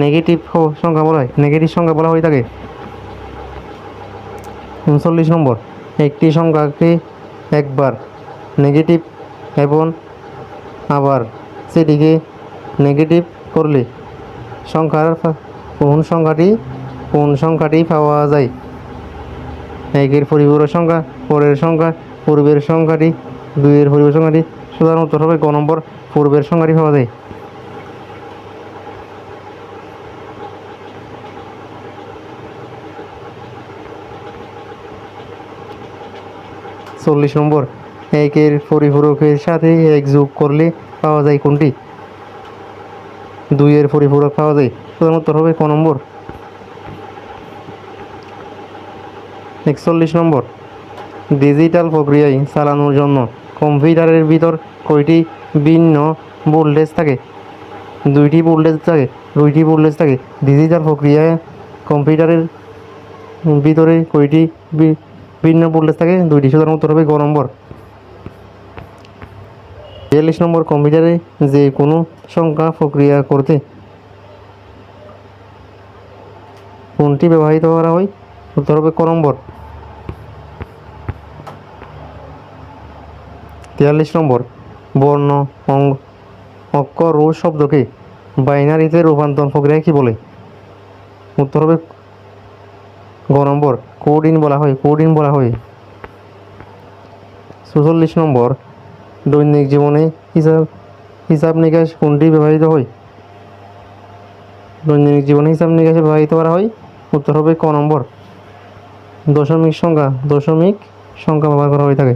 নেগেটিভ সংখ্যা বলা হয়, নেগেটিভ সংখ্যা বলা হয়ে থাকে। 39 নম্বর, একটি সংখ্যাকে একবার নেগেটিভ এবং আবার সেটিকে নেগেটিভ করলে সংখ্যার কোন সংখ্যাটি পাওয়া যায়? 1 এর পরিপূরক সংখ্যা, পরের সংখ্যা, পূর্বের সংখ্যাটি, 2 এর পরিপূরক সংখ্যাটি। সুতরাং উত্তর হবে গ নম্বর পূর্বের সংখ্যাটি পাওয়া যায়। 40 নম্বর, 1 এর পরিপূরকের সাথে 1 যোগ করলে পাওয়া যায় কোনটি? 2 এর পরিপূরক পাওয়া যায়। সুতরাং উত্তর হবে ক নম্বর। 41 নম্বর, ডিজিটাল প্রক্রিয়ায় চালানোর জন্য কম্পিউটারের ভিতর কয়টি ভিন্ন ভোল্টেজ থাকে? 2টি ভোল্টেজ থাকে। ডিজিটাল প্রক্রিয়ায় কম্পিউটারের ভিতরে কয়টি ভিন্ন ভোল্টেজ থাকে? 2টি। সুতরাং উত্তর হবে গ নম্বর। 42 নম্বর, কম্পিউটারে যে কোনো সংখ্যা প্রক্রিয়া করতে কোনটি ব্যবহৃত করা হয়? উত্তর হবে ক নম্বর। 43 নম্বর, বর্ণ, অক্ষর ও শব্দকে বাইনারিতে রূপান্তর প্রক্রিয়া কি বলে? উত্তর হবে গ নম্বর কোডিং বলা হয়। 44 নম্বর, দৈনিক জীবনে হিসাব নিকাশ কোনটি ব্যবহৃত হয়? দৈনিক জীবনে হিসাব নিকাশে ব্যবহৃত করা হয়। উত্তর হবে ক নম্বর দশমিক সংখ্যা ব্যবহার করা হয়ে থাকে।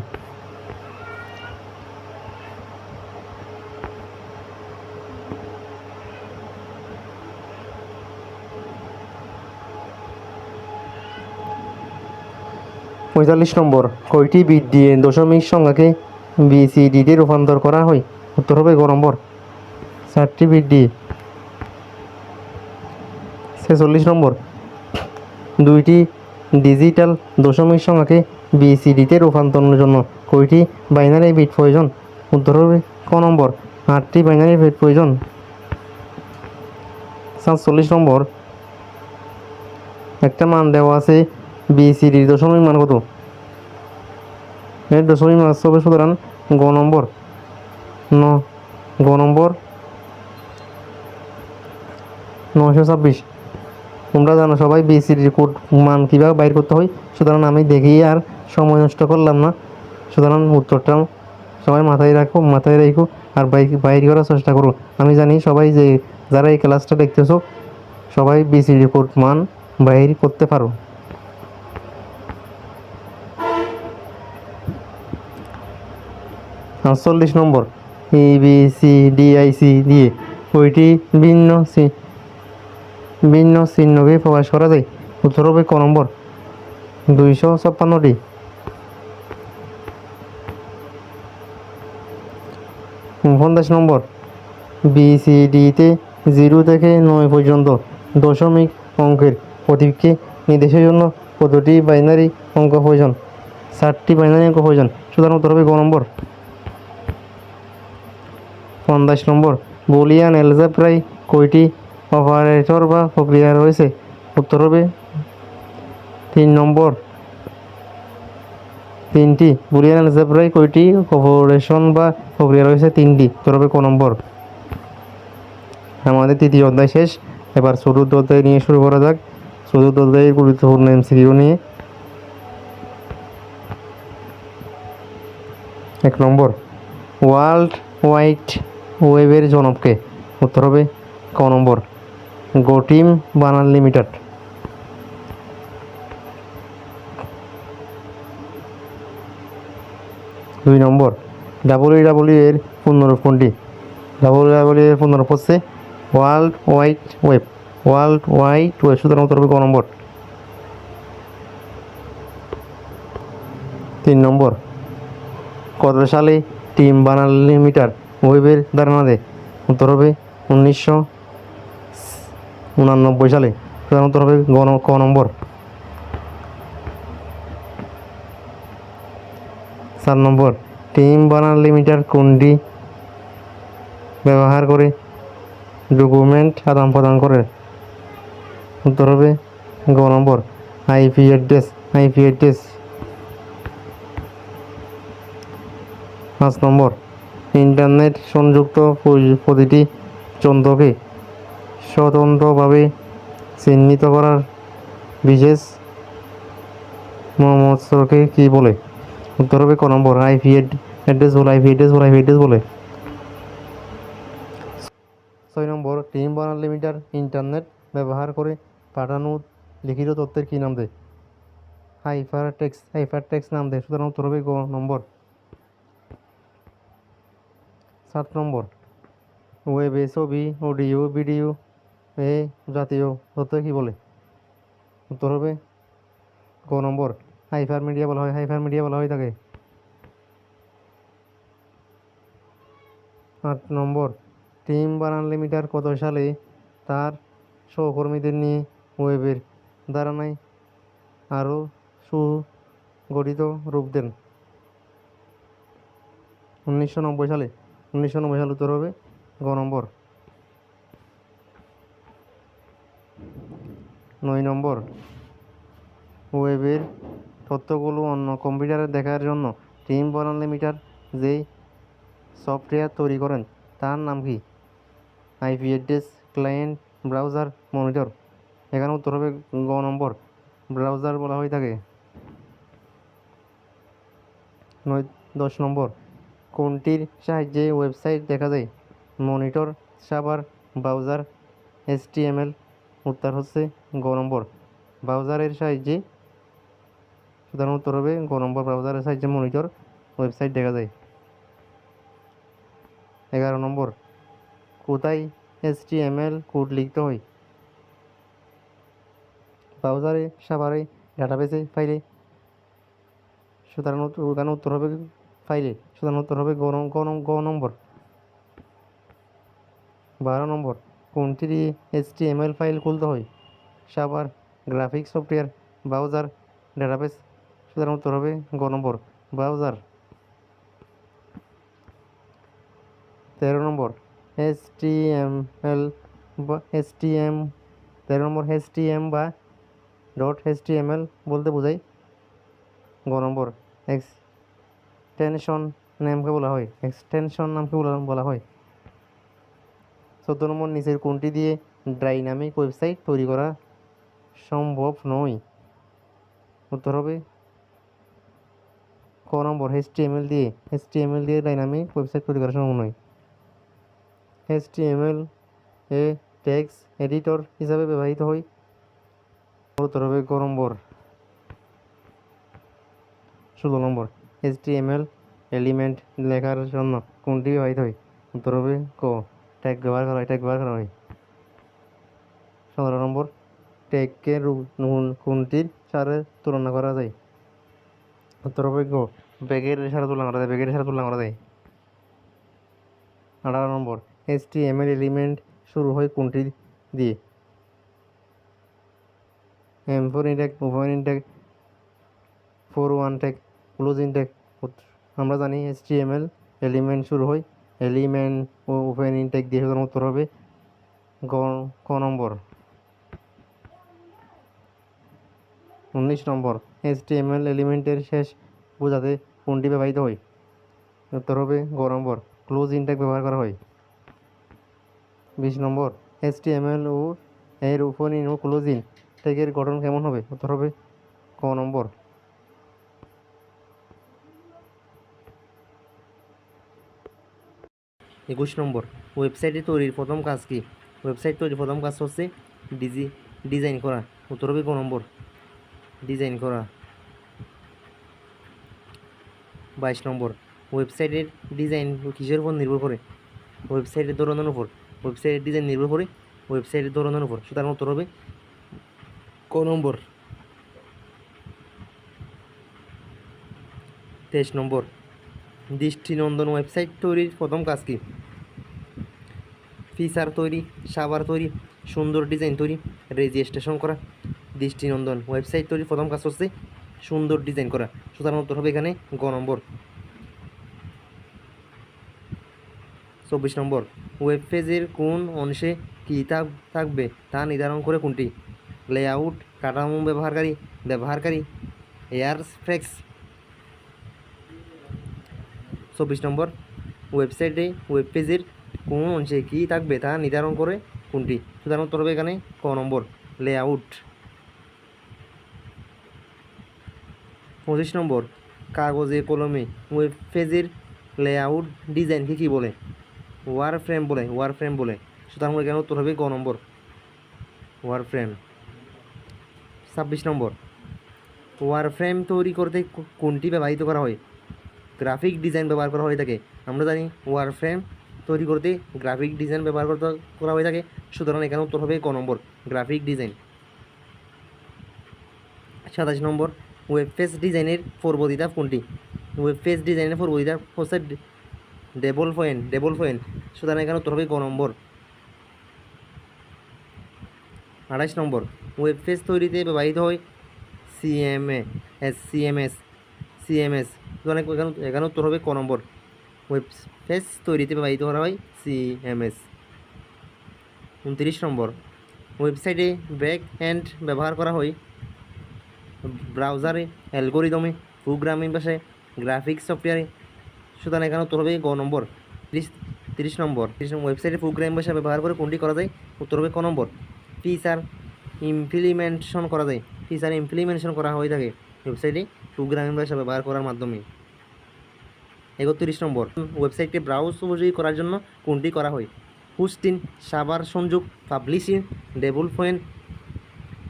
45 নম্বর, কয়টি বিট দিয়ে দশমিক সংখ্যাকে BCDতে রূপান্তর করা হয়? উত্তর হবে গ নম্বর 4টি বিট দিয়ে। 46 নম্বর, 2টি ডিজিটাল দশমিক সংখ্যাকে BCDতে রূপান্তরের জন্য কয়টি বাইনারি বিট প্রয়োজন? উত্তর হবে ক নম্বর 8টি বাইনারি বিট প্রয়োজন। 47 নম্বর, একটা মান দেওয়া আছে, BCDর দশমিক মান কত? এর দশমিক মান হবে সুতরাং গ নম্বর 926। তোমরা জানো সবাই BCDর কোড মান কীভাবে বাইর করতে হয়, সুতরাং আমি দেখি আর সময় নষ্ট করলাম না। সুতরাং উত্তরটা সবাই মাথায় রেখো আর বাইর করার চেষ্টা করো। আমি জানি সবাই যে যারা এই ক্লাসটা দেখতেছো সবাই BCDর কোড মান বাইর করতে পারো। 48 নম্বর, ABCDIC দিয়ে কয়টি ভিন্ন চিহ্নকে প্রকাশ করা যায়? উত্তর হবে ক নম্বর 256টি। 50 নম্বর, BCDতে 0 থেকে 9 পর্যন্ত দশমিক অঙ্কের প্রতীককে নির্দেশের জন্য কতটি বাইনারি অঙ্ক প্রয়োজন? 4টি বাইনারি অঙ্ক প্রয়োজন। সুতরাং উত্তর হবে গ নম্বর। 50 নম্বর, বুলিয়ান অ্যালজেব্রায় কয়টি অপারেটর বা প্রক্রিয়া রয়েছে? উত্তর হবে 3 নম্বর 3টি। বুলিয়ান অ্যালজেব্রায় কয়টি অপারেশন বা প্রক্রিয়া রয়েছে? 3টি। উত্তর হবে ক নম্বর। আমাদের তৃতীয় অধ্যায় শেষ। এবার চতুর্থ অধ্যায় নিয়ে শুরু করা যাক। চতুর্থ অধ্যায়ের গুরুত্বপূর্ণ MCQ নিয়ে। 1 নম্বর, ওয়ার্ল্ড ওয়াইড ওয়েবের জনককে? উত্তর হবে ক নম্বর গটিম বার্নার লিমিটেড। 2 নম্বর, WWW এর পূর্ণরূপ কোনটি? WWW এর পূর্ণরূপ হচ্ছে ওয়ার্ল্ড ওয়াইড ওয়েব। সুতরাং উত্তর হবে ক নম্বর। 3 নম্বর, কত সালে টিম বার্নার্লি মিটার ওয়েবের ধারণা দেয়? উত্তর হবে 1989 সালে। সুতরাং উত্তর হবে ক নম্বর। 4 নম্বর, টিম বার্নার্লি মিটার কোনটি ব্যবহার করে ডকুমেন্ট আদান প্রদান করে? উত্তর হবে গ নম্বর, আইপি অ্যাড্রেস। 5 নম্বর, ইন্টারনেট সংযুক্ত প্রতিটি যন্ত্রকে স্বতন্ত্রভাবে চিহ্নিত করার বিশেষ মমস্রকে কি বলে? উত্তর হবে ক নম্বর, আইপি অ্যাড্রেস বলে। 6 নম্বর, টিম বার্নার্লি মিটার ইন্টারনেট ব্যবহার করে পাঠানো লিখিত তথ্যের কি নাম দেয়? হাইপার টেক্সট নাম দেয়। সুতরাং উত্তর হবে গ নম্বর। 7 নম্বর, ওয়েবে ছবি, অডিও, ভিডিও এ জাতীয় তথ্য কি বলে? উত্তর হবে গ নম্বর, হাইপার মিডিয়া বলা হয় তাকে। 8 নম্বর, টিম বার্নার্লি মিটার কত সালে তার সহকর্মীদের নিয়ে ওয়েবের ধারণায় আরও সুগঠিত রূপ দেন? 1990 সালে। 1990 সালে উত্তর হবে গ নম্বর। 9 নম্বর, ওয়েবের তথ্যগুলো অন্য কম্পিউটারে দেখার জন্য টিম বার্নার্লি মিটার যেই সফটওয়্যার তৈরি করেন তার নাম কি? IP address, client, browser, monitor? এখানে উত্তর হবে গ নম্বর, ব্রাউজার বলা হয়ে থাকে। 10 নম্বর, কোনটির সাহায্যে ওয়েবসাইট দেখা যায়? Monitor, server, browser, HTML? উত্তর হচ্ছে গ নম্বর, ব্রাউজারের সাহায্যে। সুতরাং উত্তর হবে গ নম্বর, ব্রাউজারের সাহায্যে মনিটর ওয়েবসাইট দেখা যায়। 11 নম্বর, কোথায় HTML কোড লিখতে হয়? ব্রাউজারে, সার্ভারে, ডাটাবেসে, ফাইলে? সুতরাং ওখানে উত্তর হবে ফাইলে। সুতরাং উত্তর হবে গ নম্বর। 12 নম্বর, কোনটি দিয়ে HTML ফাইল খুলতে হয়? Server, graphics software, browser, database? সুতরাং উত্তর হবে গ নম্বর, ব্রাউজার। 13 নম্বর, HTML বা HTM 13 নম্বর, HTM বা .html বলতে বোঝায়? গ নম্বর, এক্সটেনশন নামকে বলা হয়? 14 নম্বর, নিচের কোনটি দিয়ে ডাইনামিক ওয়েবসাইট তৈরি করা সম্ভব নয়? উত্তর হবে ক নম্বর, HTML দিয়ে ডাইনামিক ওয়েবসাইট তৈরি করা সম্ভব নয়। HTML এ টেক্সট এডিটর হিসাবে ব্যবহৃত হয়? উত্তর হবে গ নম্বর। 16 নম্বর, HTML এলিমেন্ট লেখার জন্য কোনটি ব্যবহৃত হয়? উত্তর হবে ক, ট্যাগ ব্যবহার করা হয়। 17 নম্বর, ট্যাগকে কোনটির সাথে তুলনা করা যায়? উত্তর হবে গ, ব্যাগের সাথে তুলনা করা যায়। 18 নম্বর, HTML এলিমেন্ট শুরু হয় কোনটি দিয়ে? M4 ইনটেক, ওপেন ইনটেক, 4.1 ট্যাগ, ক্লোজ ইনটেক? আমরা জানি HTML এলিমেন্ট শুরু হয় এলিমেন্ট ও ওপেন ইনটেক দিয়ে। সুতরাং উত্তর হবে ক নম্বর। 19 নম্বর, HTML এলিমেন্টের শেষ বোঝাতে কোনটি ব্যবহৃত হয়? উত্তর হবে গ নম্বর, ক্লোজ ইনটেক ব্যবহার করা হয়। 20 নম্বর, HTML ও এর ওপেনিং ও ক্লোজিং ট্যাগের গঠন কেমন হবে? উত্তর হবে ক নম্বর। 21 নম্বর, ওয়েবসাইট তৈরির প্রথম কাজ কি? ওয়েবসাইট তৈরির প্রথম কাজ হচ্ছে ডিজাইন করা। উত্তর হবে ক নম্বর, ডিজাইন করা। 22 নম্বর, ওয়েবসাইটের ডিজাইন কিসের উপর নির্ভর করে? ওয়েবসাইটের ধরনের উপর। ওয়েবসাইটের ডিজাইন নির্ভর করে ওয়েবসাইটের ধরনের উপর। সুতরাং উত্তর হবে ক নম্বর। 23 নম্বর, দৃষ্টিনন্দন ওয়েবসাইট তৈরির প্রথম কাজ কী? ফিচার তৈরি, সার্ভার তৈরি, সুন্দর ডিজাইন তৈরি, রেজিস্ট্রেশন করা। দৃষ্টিনন্দন ওয়েবসাইট তৈরির প্রথম কাজ হচ্ছে সুন্দর ডিজাইন করা। সুতরাং উত্তর হবে এখানে গ নম্বর। 24 নম্বর, ওয়েব পেজের কোন অংশে কী থাকবে তা নির্ধারণ করে কোনটি? লেআউট, কাঠামো, ব্যবহারকারী এয়ারফ্রেক্স। 24 নম্বর, ওয়েব পেজের কোন অংশে কী থাকবে তা নির্ধারণ করে কোনটি? সুতরাং উত্তর হবে এখানে ক নম্বর, লেআউট। 25 নম্বর, কাগজে কলমে ওয়েব পেজের লেআউট ডিজাইনকে কী বলে? ওয়ারফ্রেম বলে। সুতরাং এখানে উত্তর হবে গ নম্বর, ওয়ারফ্রেম। 26 নম্বর, ওয়ারফ্রেম তৈরি করতে কোনটি ব্যবহৃত করা হয়? গ্রাফিক ডিজাইন ব্যবহার করা হয়ে থাকে। আমরা জানি ওয়ারফ্রেম তৈরি করতে গ্রাফিক ডিজাইন ব্যবহার করা হয়ে থাকে। সুতরাং এখানে উত্তর হবে ক নম্বর, গ্রাফিক ডিজাইন। 27 নম্বর, ওয়েব পেজ ডিজাইনের পরবর্তী ধাপ কোনটি? ওয়েব পেজ ডিজাইনের পরবর্তী ধাপ হচ্ছে ডেভেলপমেন্ট। সুতরাং এখানে উত্তর হবে গ নম্বর। 28 নম্বর, ওয়েব পেজ তৈরিতে ব্যবহৃত হয় সিএমএস। সুতরাং এখানে উত্তর হবে ক নম্বর, ওয়েব পেজ তৈরিতে ব্যবহৃত করা হয় সিএমএস। 29 নম্বর, ওয়েবসাইটে ব্যাক এন্ড ব্যবহার করা হয় ব্রাউজারে, অ্যালগোরিদমে, প্রোগ্রামিং ভাষায়, গ্রাফিক্স সফটওয়্যারে। সুতরাং এখানে উত্তর হবে গ নম্বর। 30 নম্বর, ওয়েবসাইটে প্রোগ্রামিং ভাষা ব্যবহার করে কোনটি করা যায়? উত্তর হবে ক নম্বর, ফিচার ইমপ্লিমেন্টেশন করা যায়। ফিচার ইমপ্লিমেন্টেশন করা হয়ে থাকে ওয়েবসাইটে প্রোগ্রামিং ভাষা ব্যবহার করার মাধ্যমে। 31 নম্বর, ওয়েবসাইটকে ব্রাউজ উপযোগী করার জন্য কোনটি করা হয়? হোস্টিং, সার্ভার সংযোগ, পাবলিশিং, ডেভেলপমেন্ট।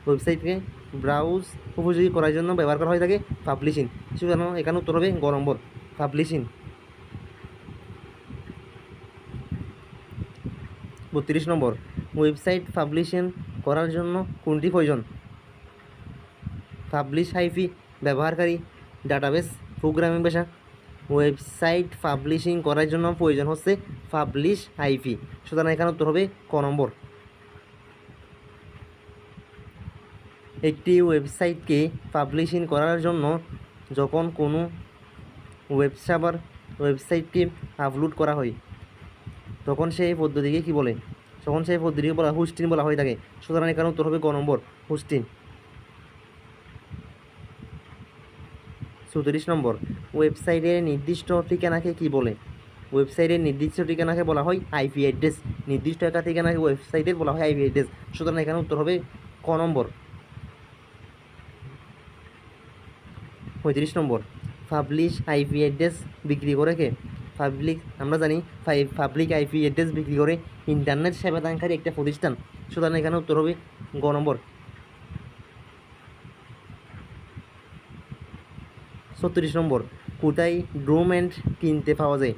ওয়েবসাইটকে ব্রাউজ উপযোগী করার জন্য ব্যবহার করা হয়ে থাকে পাবলিশিং। সুতরাং এখানে উত্তর হবে গ নম্বর, পাবলিশিং। 32 নম্বর, ওয়েবসাইট পাবলিশিং করার জন্য কোনটি প্রয়োজন? পাবলিশ আইপি, ব্যবহারকারী, ডাটাবেস, প্রোগ্রামিং ভাষা। ওয়েবসাইট পাবলিশিং করার জন্য প্রয়োজন হচ্ছে পাবলিশ আইপি। সুতরাং এখানে উত্তর হবে ক নম্বর। একটি ওয়েবসাইটকে পাবলিশিং করার জন্য যখন কোনো ওয়েবসাইটকে আপলোড করা হয় তখন সেই পদ্ধতিকে কী বলে? তখন সেই পদ্ধতিকে হোস্টিং বলা হয়ে থাকে। সুতরাং এখানে উত্তর হবে গ নম্বর, হোস্টিং। 34 নম্বর, ওয়েবসাইটের নির্দিষ্ট ঠিকানাকে কী বলে? ওয়েবসাইটের নির্দিষ্ট ঠিকানাকে বলা হয় আইপি অ্যাড্রেস। নির্দিষ্ট একটা ঠিকানাকে ওয়েবসাইটের বলা হয় আইপি অ্যাড্রেস। সুতরাং এখানে উত্তর হবে ক নম্বর। 35 নম্বর, পাবলিশ আইপি অ্যাড্রেস বিক্রি করে কে? আমরা জানি পাবলিক আইপি অ্যাড্রেস বিক্রি করে ইন্টারনেট সেবাদানকারী একটা প্রতিষ্ঠান। সুতরাং এখানে উত্তর হবে গ নম্বর। 36 নম্বর, কোথায় ডোমেইন কিনতে পাওয়া যায়?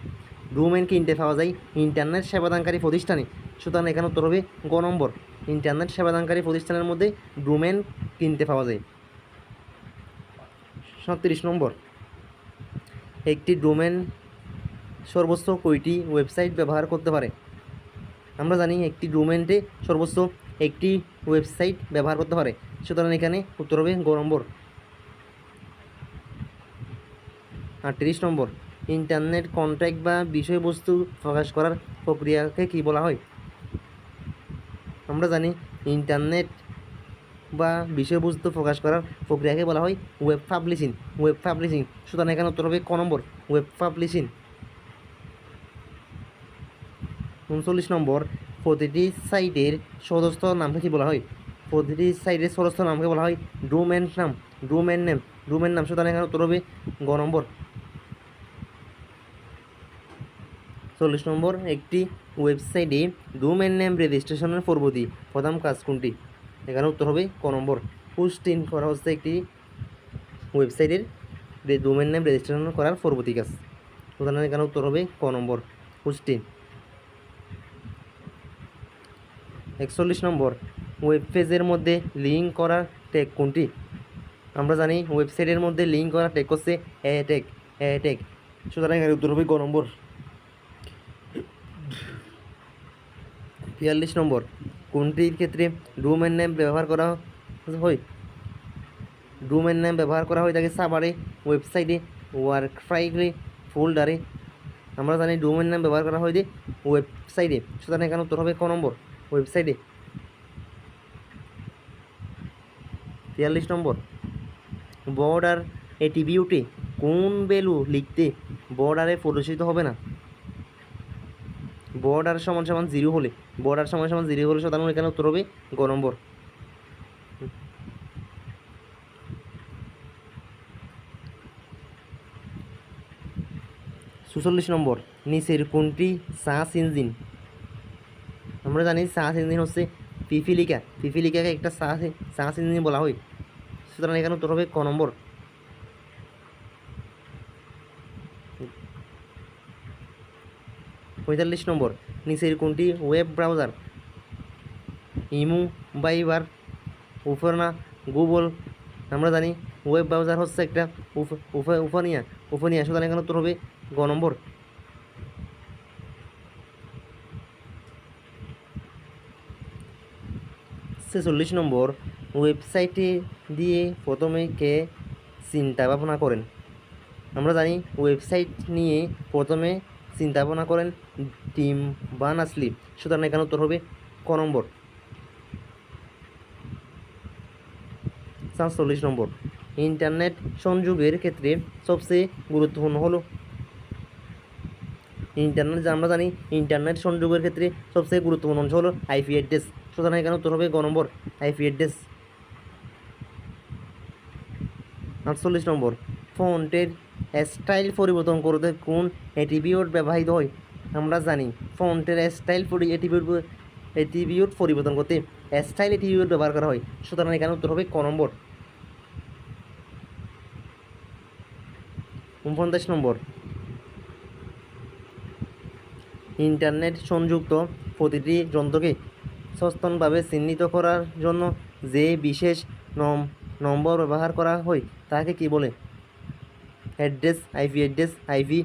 ডোমেইন কিনতে পাওয়া যায় ইন্টারনেট সেবাদানকারী প্রতিষ্ঠানে। সুতরাং এখানে উত্তর হবে গ নম্বর, ইন্টারনেট সেবাদানকারী প্রতিষ্ঠানের মধ্যে ডোমেইন কিনতে পাওয়া যায়। 37 নম্বর, একটি ডোমেইন সর্বোচ্চ কয়টি ওয়েবসাইট ব্যবহার করতে পারে? আমরা জানি একটি ডোমেইনে সর্বোচ্চ একটি ওয়েবসাইট ব্যবহার করতে পারে। সুতরাং এখানে উত্তর হবে গ নম্বর। 38 নম্বর, ইন্টারনেট কন্টেন্ট বা বিষয়বস্তু প্রকাশ করার প্রক্রিয়াকে কী বলা হয়? আমরা জানি ইন্টারনেট বা বিষয়বস্তু প্রকাশ করার প্রক্রিয়াকে বলা হয় ওয়েব পাবলিশিং। সুতরাং এখানে উত্তর হবে ক নম্বর, ওয়েব পাবলিশিং। 39 নম্বর, প্রতিটি সাইটের সদস্য নামকে কী বলা হয়? প্রতিটি সাইটের সদস্য নামকে বলা হয় ডোমেইন নাম। সুতরাং এখানে উত্তর হবে গ নম্বর। 40 নম্বর, একটি ওয়েবসাইটে ডোমেইন নেম রেজিস্ট্রেশনের পরবর্তী প্রথম কাজ কোনটি? এখানে উত্তর হবে ক নম্বর, হোস্টিং করা হচ্ছে একটি ওয়েবসাইটের ডোমেইন নেম রেজিস্ট্রেশন করার পরবর্তী কাজ। সুতরাং এখানে উত্তর হবে ক নম্বর, হোস্টিং। 41 নম্বর, ওয়েব পেজের মধ্যে লিঙ্ক করার ট্যাগ কোনটি? আমরা জানি ওয়েবসাইটের মধ্যে লিঙ্ক করার ট্যাগ হচ্ছে অ্যাটেক। সুতরাং এর উত্তর হবে গ নম্বর। ৪২ নম্বর, কোনটির ক্ষেত্রে ডোমেন নেম ব্যবহার করা হয়? ডোমেন নেম ব্যবহার করা হয় থাকে সার্ভারে, ওয়েবসাইটে, ওয়ার্ক ফাইলে, ফোল্ডারে। আমরা জানি ডোমেন নাম ব্যবহার করা হয় যে ওয়েবসাইটে, সুতরাং এখানে উত্তর হবে ক নম্বর, ওয়েবসাইটে। ৪৩ নম্বর, বর্ডার অ্যাট্রিবিউটে কোন ভ্যালু লিখতে বর্ডারে প্রদর্শিত হবে না? বর্ডার সমান সমান 0 হলে, বর্ডার সমান সমান 0 হলে সুতরাং এখানে উত্তর হবে গ নম্বর। ৪৪ নম্বর, নিচের কোনটি সার্চ ইঞ্জিন? আমরা জানি সার্চ ইঞ্জিন হচ্ছে পিপিলিকা, পিপিলিকাকে একটা সার্চ ইঞ্জিন বলা হয়, সুতরাং এখানে উত্তর হবে ক নম্বর। ৪৫ নম্বর, নিচের কোনটি ওয়েব ব্রাউজার? ইমু, ভাইবার, ওপেনা, গুগল। আমরা জানি ওয়েব ব্রাউজার হচ্ছে একটা ওপেনিয়া, সুতরাং এখানে উত্তর হবে গ নম্বর। ৪৬ নম্বর, ওয়েবসাইটে দিয়ে প্রথমে কে চিন্তা ভাবনা করেন? আমরা জানি ওয়েবসাইট নিয়ে প্রথমে চিন্তা ভাবনা করেন টিম বার্নার্স-লি, সুতরাং এখানে উত্তর হবে ক নম্বর। ৪৭ নম্বর, ইন্টারনেট সংযোগের ক্ষেত্রে সবচেয়ে গুরুত্বপূর্ণ হলো? ইন্টারনেট, আমরা জানি ইন্টারনেট সংযোগের ক্ষেত্রে সবচেয়ে গুরুত্বপূর্ণ অংশ হলো আইপি অ্যাড্রেস, সুতরাং এখানে উত্তর হবে গ নম্বর, আইপি অ্যাড্রেস। ৪৮ নম্বর, ফন্টের স্টাইল পরিবর্তন করতে কোন অ্যাট্রিবিউট ব্যবহৃত হয়? আমরা জানি ফন্টের স্টাইল অ্যাট্রিবিউট পরিবর্তন করতে স্টাইল অ্যাট্রিবিউট ব্যবহার করা হয়, সুতরাং এখানে উত্তর হবে ক নম্বর। ৪৯ নম্বর, ইন্টারনেট সংযুক্ত প্রতিটি যন্ত্রকে সচেতনভাবে চিহ্নিত করার জন্য যে বিশেষ নম্বর ব্যবহার করা হয় তাকে কি বলে? Address, IP address, IP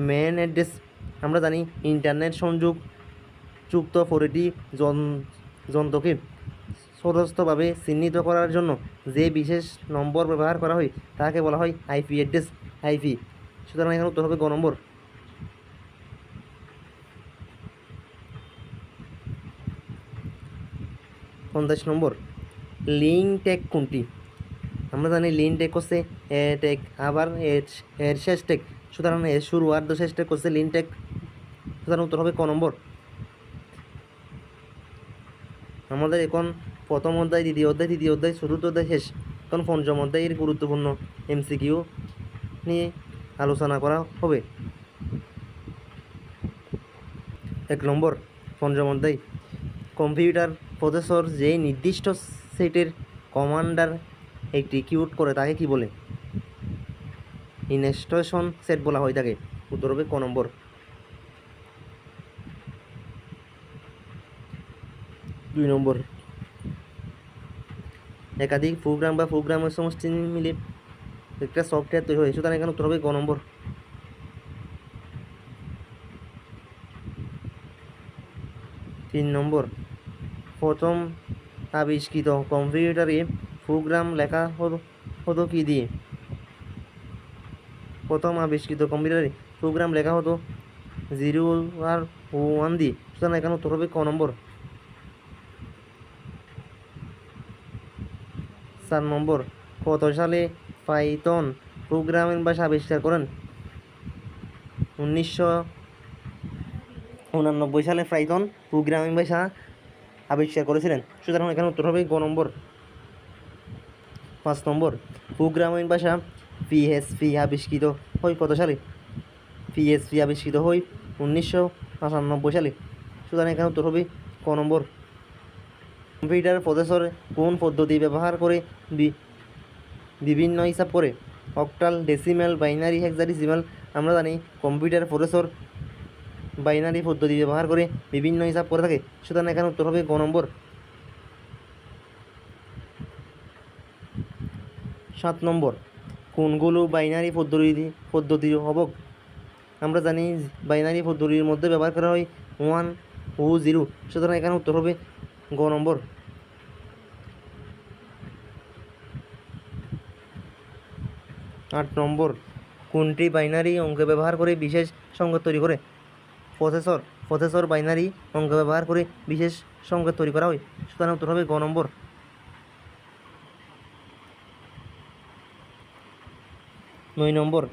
main address. আমরা জানি ইন্টারনেট সংযুক্ত প্রতিটি যন্ত্রকে স্বতঃস্ফূর্তভাবে চিহ্নিত করার জন্য যে বিশেষ নম্বর ব্যবহার করা হয় তাকে বলা হয় আইপি অ্যাড্রেস, আইপি, সুতরাং এখানে উত্তর হবে গ নম্বর। ৫০ নম্বর, লিঙ্ক ট্যাগ কোনটি? আমরা জানি লিঙ্ক ট্যাগ হচ্ছে এ ট্যাগ, আবার এর শেষ ট্যাগ, সুতরাং এর শুরু আর শেষ ট্যাগ হচ্ছে লিঙ্ক ট্যাগ, সুতরাং উত্তর হবে ক নম্বর। আমাদের এখন প্রথম অধ্যায়, দ্বিতীয় অধ্যায়, তৃতীয় অধ্যায়, চতুর্থ অধ্যায় শেষ, এখন পঞ্চম অধ্যায়ের গুরুত্বপূর্ণ এমসিকিউ নিয়ে আলোচনা করা হবে। ১ নম্বর, পঞ্চম অধ্যায়, কম্পিউটার প্রসেসর যে নির্দিষ্ট সেটের কমান্ডার এক্সিকিউট করে তাকে কি বলে? ইনস্ট্রাকশন সেট বলা হয় তাকে, উত্তর হবে ক নম্বর। ২ নম্বর, একাধিক প্রোগ্রাম বা প্রোগ্রামের সমষ্টি মিলে একটা সফটওয়্যার তৈরি হয়, সুতরাং এখানে উত্তর হবে গ নম্বর। ৩ নম্বর, প্রথম আবিষ্কৃত কম্পিউটারে প্রোগ্রাম লেখা হতো কি দিয়ে? প্রথম আবিষ্কৃত কম্পিউটারে প্রোগ্রাম লেখা হতো 0 আর 1 দিয়ে, সুতরাং এখানে উত্তর হবে ক নম্বর। ৪ নম্বর, কত সালে পাইথন প্রোগ্রামিং ভাষা আবিষ্কার করেন? ১৯৮৯ সালে পাইথন প্রোগ্রামিং ভাষা আবিষ্কার করেছিলেন, সুতরাং এখানে উত্তর হবে গ নম্বর। ৫ নম্বর, প্রোগ্রামিং ভাষা পিএইচপি আবিষ্কৃত হয় কত সালে? পিএইচপি আবিষ্কৃত হয় ১৯৯৫ সালে, সুতরাং এখানে উত্তর হবে ক নম্বর। কম্পিউটার প্রসেসর কোন পদ্ধতি ব্যবহার করে বিভিন্ন হিসাব করে? Octal, decimal, binary, hexadecimal. আমরা জানি কম্পিউটার প্রসেসর বাইনারি পদ্ধতি ব্যবহার করে বিভিন্ন হিসাব করে থাকে, সুতরাং এখানে উত্তর হবে গ নম্বর। ৭ নম্বর, কোনগুলো বাইনারি পদ্ধতির হবক? আমরা জানি বাইনারি পদ্ধতির মধ্যে ব্যবহার করা হয় 1 ও 0, সুতরাং এখানে উত্তর হবে গ নম্বর। 8 নম্বর, কোনটি বাইনারি অঙ্ক ব্যবহার করে বিশেষ সংকেত তৈরি করে? প্রসেসর বাইনারি অঙ্ক ব্যবহার করে বিশেষ সংকেত তৈরি করা হয়, সুতরাং উত্তর হবে গ নম্বর। 9 নম্বর,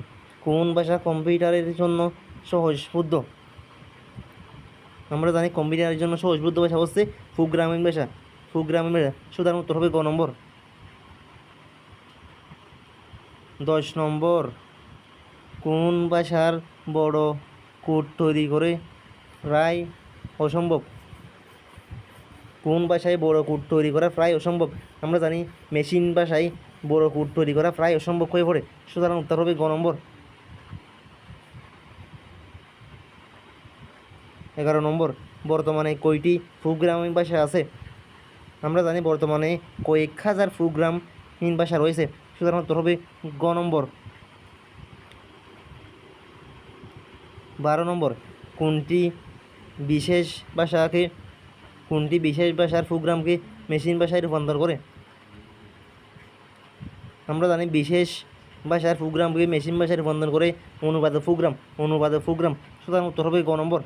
কোন ভাষা কম্পিউটারের জন্য সহজবোধ্য? আমরা জানি কম্পিউটারের জন্য সহজবোধ্য ভাষা হচ্ছে প্রোগ্রামিং ভাষা, সুতরাং উত্তর হবে গ নম্বর। 10 নম্বর, কোন ভাষার বড় কোড তৈরি করে প্রায় অসম্ভব? কোন ভাষায় বড় কোড তৈরি করা প্রায় অসম্ভব? আমরা জানি মেশিন ভাষায় বড় কোড তৈরি করা প্রায় অসম্ভব হয়ে পড়ে, সুতরাং উত্তর হবে গ নম্বর। 11 নম্বর, বর্তমানে কয়টি প্রোগ্রামিং ভাষা আছে? আমরা জানি বর্তমানে কয়েক হাজার প্রোগ্রামিং ভাষা রয়েছে, সুতরাং উত্তর হবে গ নম্বর। 12 নম্বর, কোনটি বিশেষ ভাষার প্রোগ্রামকে মেশিন ভাষায় রূপান্তর করে? আমরা জানি বিশেষ ভাষার প্রোগ্রামকে মেশিন ভাষায় রূপান্তর করে অনুবাদক প্রোগ্রাম, সুতরাং উত্তর হবে গ নম্বর।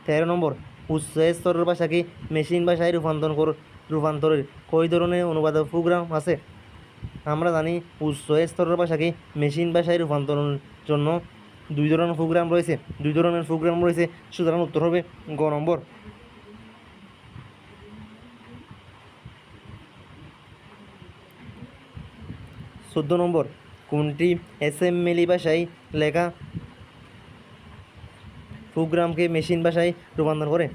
13 নম্বর, উচ্চ স্তরের ভাষাকে মেশিন ভাষায় রূপান্তরের কয় ধরনের অনুবাদক প্রোগ্রাম আছে? আমরা জানি উচ্চ স্তরের ভাষাকে মেশিন ভাষায় রূপান্তরের জন্য দুই ধরনের প্রোগ্রাম রয়েছে, সুতরাং উত্তর হবে গ নম্বর। 14 নম্বর, কোনটি অ্যাসেম্বলি ভাষায় লেখা প্রোগ্রামকে মেশিন ভাষায় রূপান্তর করে?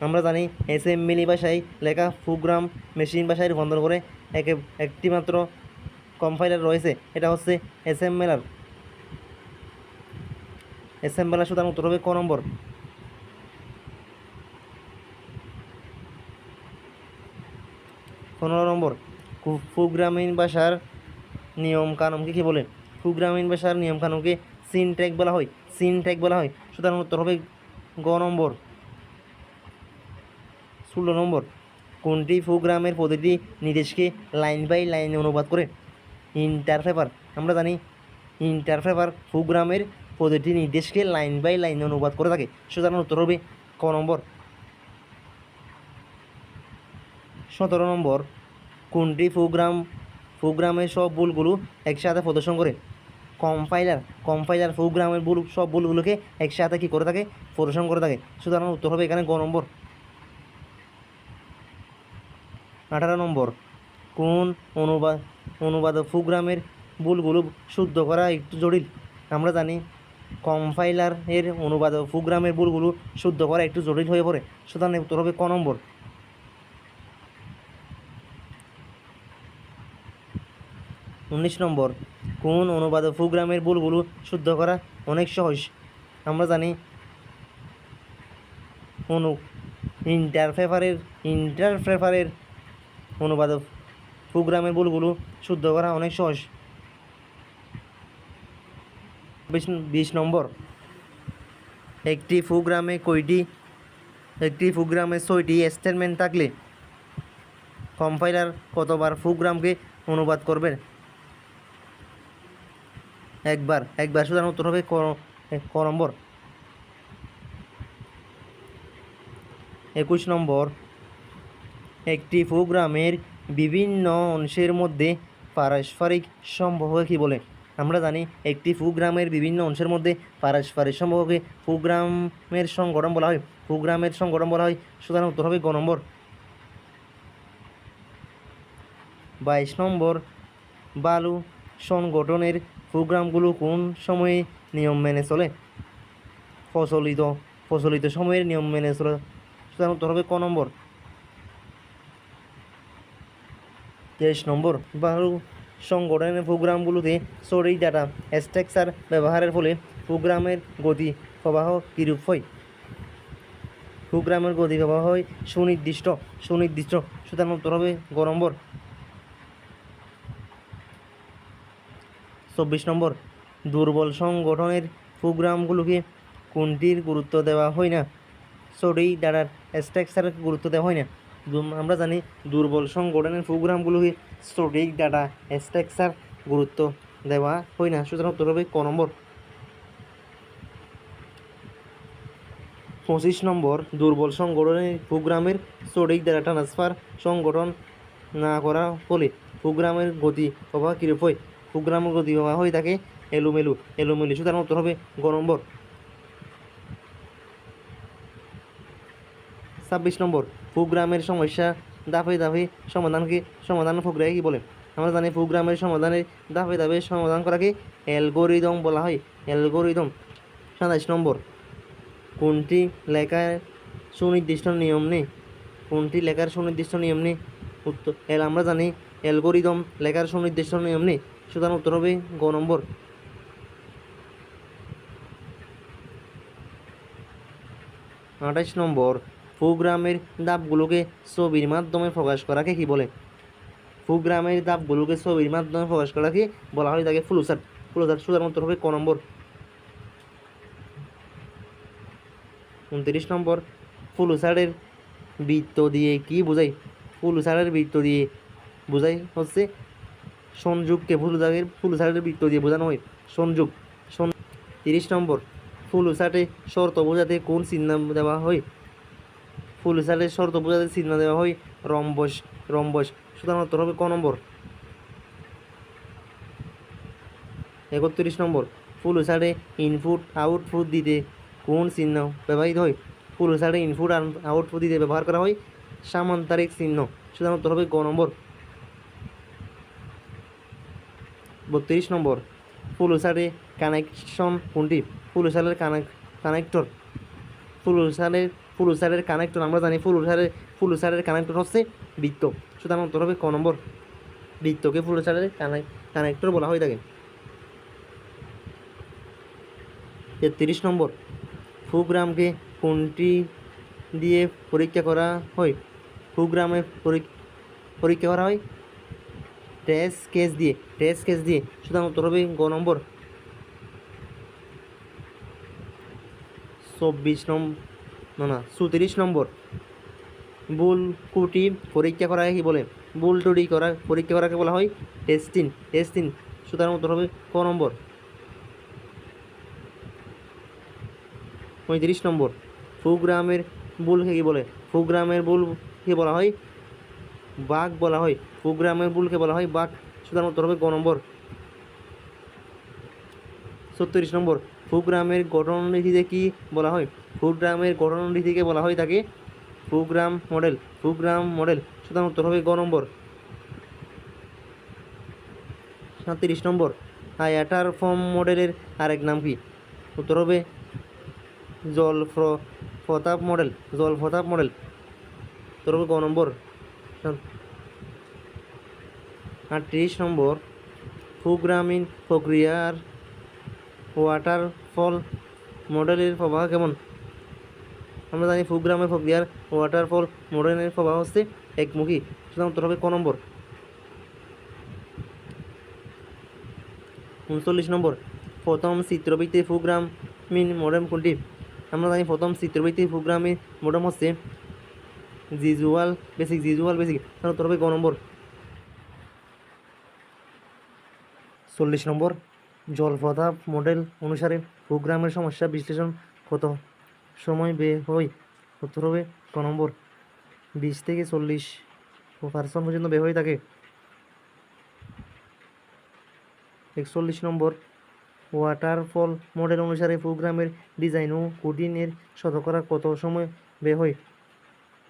আমরা জানি অ্যাসেম্বলি ভাষায় লেখা প্রোগ্রাম মেশিন ভাষায় রূপান্তর করে একটি মাত্র কম্পাইলার রয়েছে, এটা হচ্ছে অ্যাসেম্বলার, সুতরাং উত্তর হবে ক নম্বর। 15 নম্বর, প্রোগ্রামিং ভাষার নিয়ম কানুনকে কী বলে? প্রোগ্রামিং ভাষার নিয়ম কানুনকে সিনট্যাক্স বলা হয়, সুতরাং উত্তর হবে গ নম্বর। 16 নম্বর, কোনটি প্রোগ্রামের প্রতিটি নির্দেশকে লাইন বাই লাইন অনুবাদ করে? ইন্টারপ্রেটার। আমরা জানি ইন্টারপ্রেটার প্রোগ্রামের প্রতিটি নির্দেশকে লাইন বাই লাইন অনুবাদ করে থাকে, সুতরাং উত্তর হবে ক নম্বর। 17 নম্বর, কোনটি প্রোগ্রামের সব ভুলগুলো একসাথে প্রদর্শন করে? কম্পাইলার প্রোগ্রামের সব ভুলগুলোকে একসাথে কী করে থাকে? প্রদর্শন করে থাকে, সুতরাং উত্তর হবে এখানে গ নম্বর। 18 নম্বর, কোন অনুবাদক প্রোগ্রামের ভুলগুলো শুদ্ধ করা একটু জটিল? আমরা জানি কম্পাইলার এর অনুবাদক প্রোগ্রামের ভুলগুলো শুদ্ধ করা একটু জটিল হয়ে পড়ে, সুতরাং উত্তর হবে ক নম্বর। 19 নম্বর, কোন অনুবাদক প্রোগ্রামের ভুলগুলো শুদ্ধ করা অনেক সহজ? আমরা জানি ইন্টারপ্রেটারের অনুবাদক প্রোগ্রামের ভুলগুলো শুদ্ধ করা অনেক সহজ। 20 নম্বর, একটি প্রোগ্রামে 6টি স্টেটমেন্ট থাকলে কম্পাইলার কতবার প্রোগ্রামকে অনুবাদ করবে? একবার, সুতরাং উত্তর হবে ক নম্বর। 21 নম্বর, একটি প্রোগ্রামের বিভিন্ন অংশের মধ্যে পারস্পরিক সম্পর্ককে কী বলে? আমরা জানি একটি প্রোগ্রামের বিভিন্ন অংশের মধ্যে পারস্পরিক সম্পর্ককে প্রোগ্রামের সংগঠন বলা হয়, সুতরাং উত্তর হবে গ নম্বর। 22 নম্বর, ভালো সংগঠনের প্রোগ্রামগুলো কোন সময়ে নিয়ম মেনে চলে? প্রচলিত সময়ের নিয়ম মেনে চলে, সুতরাং উত্তর হবে ক নম্বর। 23 নম্বর, ভালো সংগঠনের প্রোগ্রামগুলোতে সঠিক ডাটা স্ট্রাকচার ব্যবহারের ফলে প্রোগ্রামের গতি প্রবাহ কীরূপ হয়? প্রোগ্রামের গতি বলা হয় সুনির্দিষ্ট সুনির্দিষ্ট সুতরাং উত্তর হবে গ নম্বর। 24 নম্বর দুর্বল সংগঠনের প্রোগ্রামগুলোকে কোনটির গুরুত্ব দেওয়া হয় না? সঠিক ডাটার স্ট্রাকচারের গুরুত্ব দেওয়া হয় না। আমরা জানি দুর্বল সংগঠনের প্রোগ্রামগুলোকে সঠিক ডাটা স্ট্রাকচার গুরুত্ব দেওয়া হয় না, সুতরাং উত্তর হবে ক নম্বর। 25 নম্বর দুর্বল সংগঠনের প্রোগ্রামের সঠিক ডাটা ট্রান্সফার সংগঠন না করা ফলে প্রোগ্রামের গতি প্রবাহ কীরূপ হয়? প্রোগ্রামের গতি প্রবাহ হয়ে থাকে এলোমেলো এলোমেলো, সুতরাং উত্তর হবে গ নম্বর। 26 নম্বর প্রোগ্রামের সমস্যা ধাপে ধাপে সমাধান প্রক্রিয়া কী বলে? আমরা জানি প্রোগ্রামের সমাধানের ধাপে ধাপে সমাধান করাকে অ্যালগোরিদম বলা হয়, অ্যালগোরিদম। 27 নম্বর কোনটি লেখার সুনির্দিষ্ট নিয়ম নেই? কোনটি লেখার সুনির্দিষ্ট নিয়ম নেই? উত্তর আমরা জানি অ্যালগোরিদম লেখার সুনির্দিষ্ট নিয়ম নেই, সুতরাং উত্তর হবে গ নম্বর। 28 নম্বর প্রোগ্রামের ধাপগুলোকে ছবির মাধ্যমে প্রকাশ করাকে কি বলে? প্রোগ্রামের ধাপগুলোকে ছবির মাধ্যমে প্রকাশ করাকে বলা হয় তাকে ফ্লোচার্ট। সুতরাং উত্তর হবে ক নম্বর। 29 নম্বর ফ্লোচার্টের বৃত্ত দিয়ে কি বোঝায়? ফ্লোচার্টের বৃত্ত দিয়ে বোঝায় হচ্ছে সংযোগকে ফ্লোচার্টের বৃত্ত দিয়ে বোঝানো হয় সংযোগ। 30 নম্বর ফ্লোচার্টে শর্ত বোঝাতে কোন চিহ্ন দেওয়া হয়? ফ্লোচার্টের শর্ত বোঝাতে চিহ্ন দেওয়া হয় রম্বস। সুতরাং উত্তর হবে ক নম্বর। 31 নম্বর ফ্লোচার্টে ইনপুট আউটপুট দিতে কোন চিহ্ন ব্যবহৃত হয়? ফ্লোচার্টে ইনপুট আউটপুট দিতে ব্যবহার করা হয় সামান্তরিক চিহ্ন, সুতরাং উত্তর হবে গ নম্বর। 32 নম্বর ফ্লোচার্টে কানেকশন কোনটি? ফ্লোচার্টের কানেক্টর ফ্লোচার্টের কানেক্টর আমরা জানি ফ্লোচার্টের কানেক্টর হচ্ছে বৃত্ত, সুতরাং উত্তর হবে ক নম্বর। বৃত্তকে ফ্লোচার্টের কানেক্টর বলা হয়ে থাকে। 33 নম্বর প্রোগ্রামকে কোনটি দিয়ে পরীক্ষা করা হয়? প্রোগ্রামে পরীক্ষা করা হয় টেস্ট কেস দিয়ে, সুতরাং উত্তর হবে গ নম্বর। 34 নম্বর ভুল ত্রুটি পরীক্ষা করাকে কি বলে? ভুল ত্রুটি পরীক্ষা করাকে বলা হয় টেস্টিং, সুতরাং উত্তর হবে ক নম্বর। 35 নম্বর প্রোগ্রামের ভুলকে কি বলে? প্রোগ্রামের ভুলকে বলা হয় বাগ বলা হয়, প্রোগ্রামের ভুলকে বলা হয় বাগ, সুতরাং উত্তর হবে গ নম্বর। 36 নম্বর প্রোগ্রামের গঠনরীতিতে কি বলা হয়? প্রোগ্রামের গঠনরীতিকে বলা হয় তাকে প্রোগ্রাম মডেল, সুতরাং উত্তর হবে গ নম্বর। 37 নম্বর আয়াটার ফর্ম মডেলের আরেক নাম কি? উত্তর হবে জলপ্রপাত মডেল, উত্তর হবে গ নম্বর। 38 নম্বর প্রোগ্রামিং প্রক্রিয়ার ওয়াটারফল মডেলের প্রবাহ কেমন? আমরা জানি প্রোগ্রামের প্রক্রিয়ার ওয়াটারফল মডেলের প্রবাহ হচ্ছে একমুখী, সুতরাং উত্তর হবে ক নম্বর। 39 নম্বর প্রথম চিত্রভিত্তিক প্রোগ্রামিং মডেল কোনটি? আমরা জানি প্রথম চিত্রভিত্তিক প্রোগ্রামিং মডেল হচ্ছে ভিজুয়াল বেসিক, তাহলে উত্তর হবে গ নম্বর। 40 নম্বর জলপ্রপাত মডেল অনুসারে প্রোগ্রামের সমস্যা বিশ্লেষণ কত সময় ব্যয় হয়? উত্তর হবে ক নম্বর। 20 থেকে 40% পর্যন্ত ব্যয় হয়ে থাকে। 41 নম্বর ওয়াটারফল মডেল অনুসারে প্রোগ্রামের ডিজাইন ও কোডিংয়ের শতকরা কত সময় ব্যয় হয়?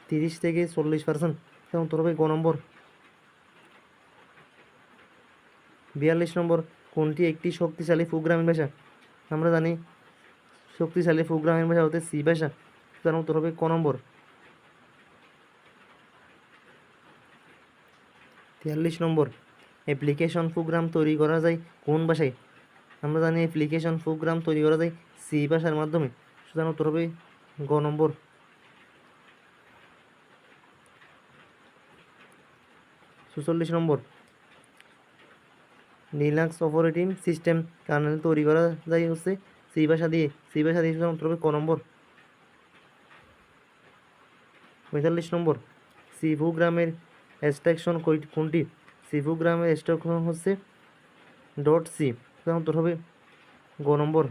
30 থেকে 40%, এবং উত্তর হবে গ নম্বর। 42 নম্বর কোনটি একটি শক্তিশালী প্রোগ্রামিং ভাষা? আমরা জানি শক্তিশালী প্রোগ্রামিং ভাষা হতে সি ভাষা, সুতরাং উত্তর হবে ক নম্বর। 43 নম্বর অ্যাপ্লিকেশন প্রোগ্রাম তৈরি করা যায় কোন ভাষায়? আমরা জানি অ্যাপ্লিকেশন প্রোগ্রাম তৈরি করা যায় সি ভাষার মাধ্যমে, সুতরাং উত্তর হবে গ নম্বর। 46 নম্বর, লিনাক্স অপারেটিং সিস্টেম কার্নেল তৈরি করা যায় হচ্ছে সি ভাষা দিয়ে। সি ভাষা দিয়ে উত্তর হবে ক নম্বর। 45 নম্বর, সি প্রোগ্রামের এক্সটেনশন কোনটি? সি প্রোগ্রামের এক্সটেনশন হচ্ছে ডট সি, উত্তর হবে গ নম্বর।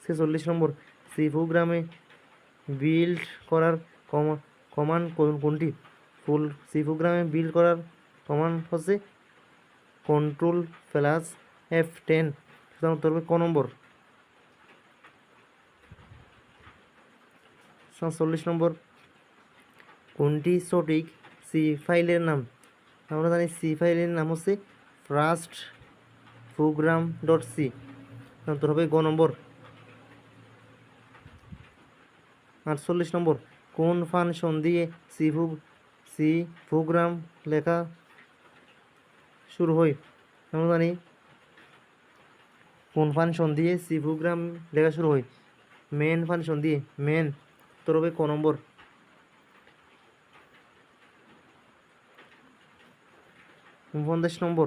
46 নম্বর, সি প্রোগ্রামে বিল্ড করার কমান্ড কোনটি? সি প্রোগ্রামে বিল্ড করার কমান্ড হচ্ছে Ctrl+F10, উত্তর হবে ক নম্বর। 47 নম্বর, কোনটি সঠিক সি ফাইলের নাম? আমরা জানি সি ফাইলের নাম হচ্ছে ফার্স্ট প্রোগ্রাম ডট সি, উত্তর হবে গ নম্বর। 48 নম্বর, কোন ফাংশন দিয়ে সি প্রোগ্রাম লেখা শুরু হয়? আমরা জানি কোন ফাংশন দিয়ে সি প্রোগ্রাম লেখা শুরু হয়? মেন ফাংশন দিয়ে, মেন, উত্তর হবে ক নম্বর। 49 নম্বর,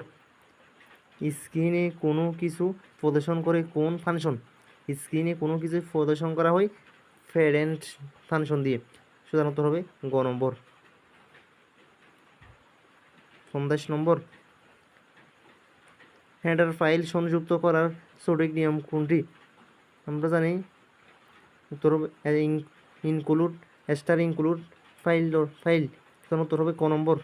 স্ক্রিনে কোনো কিছু প্রদর্শন করে কোন ফাংশন? স্ক্রিনে কোনো কিছু প্রদর্শন করা হয় প্যারেন্ট ফাংশন দিয়ে, সুতরাং উত্তর হবে গ নম্বর। 50 নম্বর, হেডার ফাইল সংযুক্ত করার সঠিক নিয়ম কোনটি? আমরা জানি উত্তর হবে ইনক্লুড ফাইল, উত্তর হবে ক নম্বর।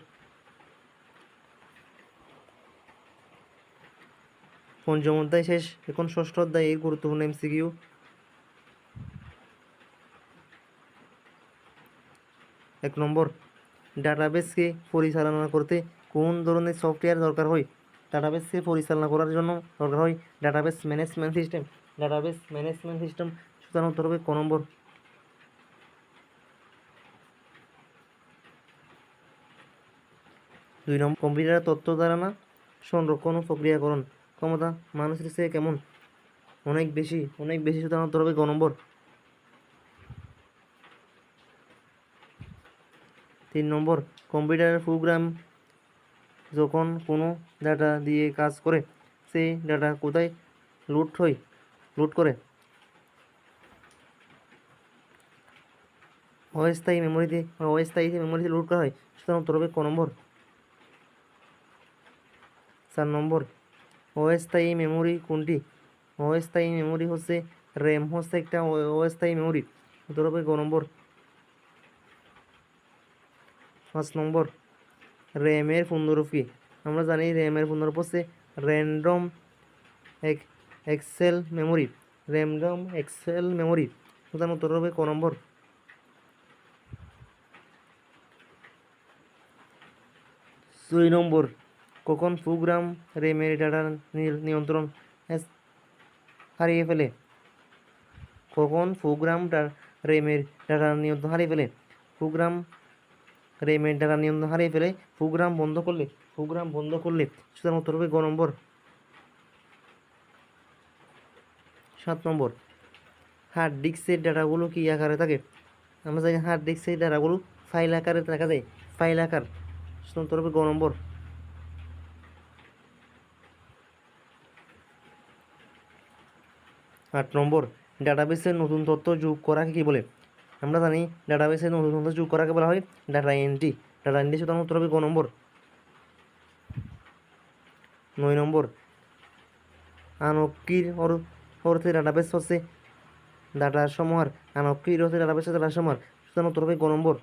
পঞ্চম অধ্যায় শেষ, এখন ষষ্ঠ অধ্যায় এর গুরুত্বপূর্ণ এমসিকিউ। এক নম্বর, ডাটাবেসকে পরিচালনা করতে কোন ধরনের সফটওয়্যার দরকার হয়? ডাটাবেসকে পরিচালনা করার জন্য দরকার হয় ডাটাবেস ম্যানেজমেন্ট সিস্টেম, সুতরাং উত্তর হবে ক নম্বর। 2 নম্বর, কম্পিউটার তথ্য ধারণা সংরক্ষণ ও প্রক্রিয়াকরণ ক্ষমতা মানুষের চেয়ে কেমন? অনেক বেশি, সুতরাং উত্তর হবে গ নম্বর। 3 নম্বর, কম্পিউটারের প্রোগ্রাম যখন কোনো ডাটা দিয়ে কাজ করে সেই ডাটা কোথায় লোড করে? অস্থায়ী মেমোরিতে লোড করা হয়, সুতরাং উত্তর হবে ক নম্বর। 4 নম্বর, অস্থায়ী মেমোরি কোনটি? অস্থায়ী মেমোরি হচ্ছে র্যাম, হচ্ছে একটা অস্থায়ী মেমোরি, উত্তর হবে গ নম্বর। 5 নম্বর, র্যামের পূর্ণরূপ কি? আমরা জানি র্যামের পূর্ণরূপ হচ্ছে র্যান্ডম অ্যাক্সেস মেমোরি, সুতরাং উত্তর হবে ক নম্বর। 2 নম্বর, কখন প্রোগ্রাম র্যামের ডাটা নিয়ন্ত্রণ হারিয়ে ফেলে? কখন প্রোগ্রাম র্যামের ডাটা নিয়ন্ত্রণ হারিয়ে ফেলে? প্রোগ্রাম র্যামের ডাটা নিয়ন্ত্রণ হারিয়ে ফেলে প্রোগ্রাম বন্ধ করলে, সুতরাং উত্তর হবে গ নম্বর। 7 নম্বর, হার্ড ডিস্কের ডাটাগুলো কি আকারে থাকে? আমরা জানি হার্ড ডিস্কের ডাটাগুলো ফাইল আকারে রাখা যায়, ফাইল আকার, সুতরাং উত্তর হবে গ নম্বর। 8 নম্বর, ডাটাবেসে নতুন তথ্য যোগ করাকে কি বলে? আমরা জানি ডাটাবেসে নতুন তথ্য যোগ করাকে বলা হয় ডাটা এন্ট্রি, সুতরাং উত্তর হবে গ নম্বর। 9 নম্বর, আনক্কির অর্থে ডাটাবেস হচ্ছে ডাটার সমাহার, আনক্কির অর্থে ডাটাবেস হচ্ছে ডাটার সমাহার, সুতরাং উত্তর হবে গ নম্বর।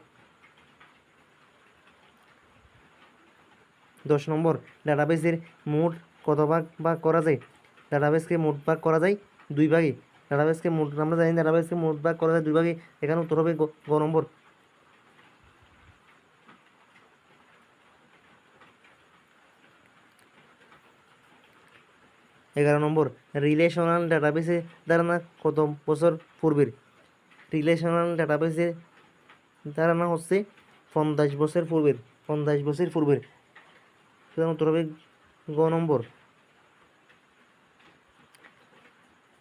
10 নম্বর, ডাটাবেসের মোট কত ভাগ করা যায়? ডাটাবেসকে মোট ভাগ করা যায় 2 ভাগে। আমরা জানি ডাটাবেসকে মোট ভাগ করা যায় 2 ভাগে, এখানে উত্তর হবে গ নম্বর। 11 নম্বর, রিলেশনাল ডাটাবেসের ধারণা কত বছর পূর্বের? রিলেশনাল ডাটাবেসের ধারণা হচ্ছে 50 বছর পূর্বের, সুতরাং উত্তর হবে গ নম্বর।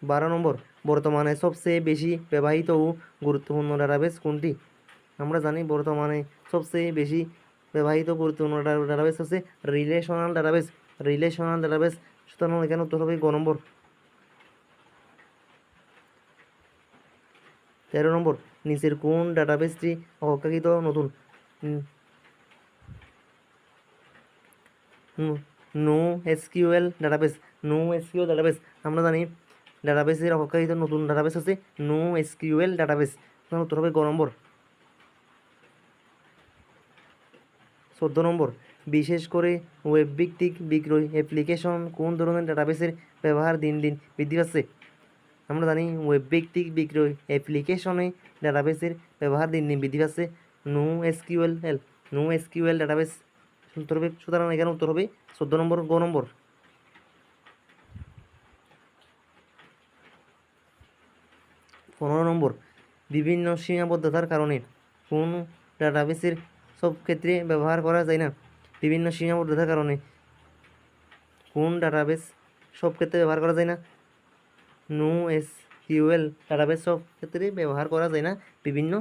12 নম্বর, বর্তমানে সবচেয়ে বেশি ব্যবহৃত ও গুরুত্বপূর্ণ ডাটাবেস কোনটি? আমরা জানি বর্তমানে সবচেয়ে বেশি ব্যবহৃত গুরুত্বপূর্ণ ডাটাবেস হচ্ছে রিলেশনাল ডাটাবেস। রিলেশনাল ডাটাবেস, সুতরাং এখানে উত্তর হবে গ নম্বর। 13 নম্বর, নিচের কোন ডাটাবেসটি অপেক্ষাকৃত নতুন? No SQL database. No SQL database, আমরা জানি ডাটাবেসের অপেক্ষাকৃত নতুন ডাটাবেস হচ্ছে নো এসকিউএল ডাটাবেস, উত্তর হবে গ নম্বর। 14 নম্বর, বিশেষ করে ওয়েব ভিত্তিক বিক্রয় অ্যাপ্লিকেশন কোন ধরনের ডাটাবেসের ব্যবহার দিন দিন বৃদ্ধি পাচ্ছে? আমরা জানি ওয়েব ভিত্তিক বিক্রয় অ্যাপ্লিকেশনে ডাটাবেসের ব্যবহার দিন দিন বৃদ্ধি পাচ্ছে। No SQL, no SQL database উত্তর হবে, সুতরাং এখানে উত্তর হবে 14 নম্বর, গ নম্বর। 15 নম্বর, বিভিন্ন সীমাবদ্ধতার কারণে কোন ডাটাবেসের সব ক্ষেত্রে ব্যবহার করা যায় না? বিভিন্ন সীমাবদ্ধতার কারণে কোন ডাটাবেস সব ক্ষেত্রে ব্যবহার করা যায় না? নো এসকিউএল ডাটাবেস সব ক্ষেত্রে ব্যবহার করা যায় না বিভিন্ন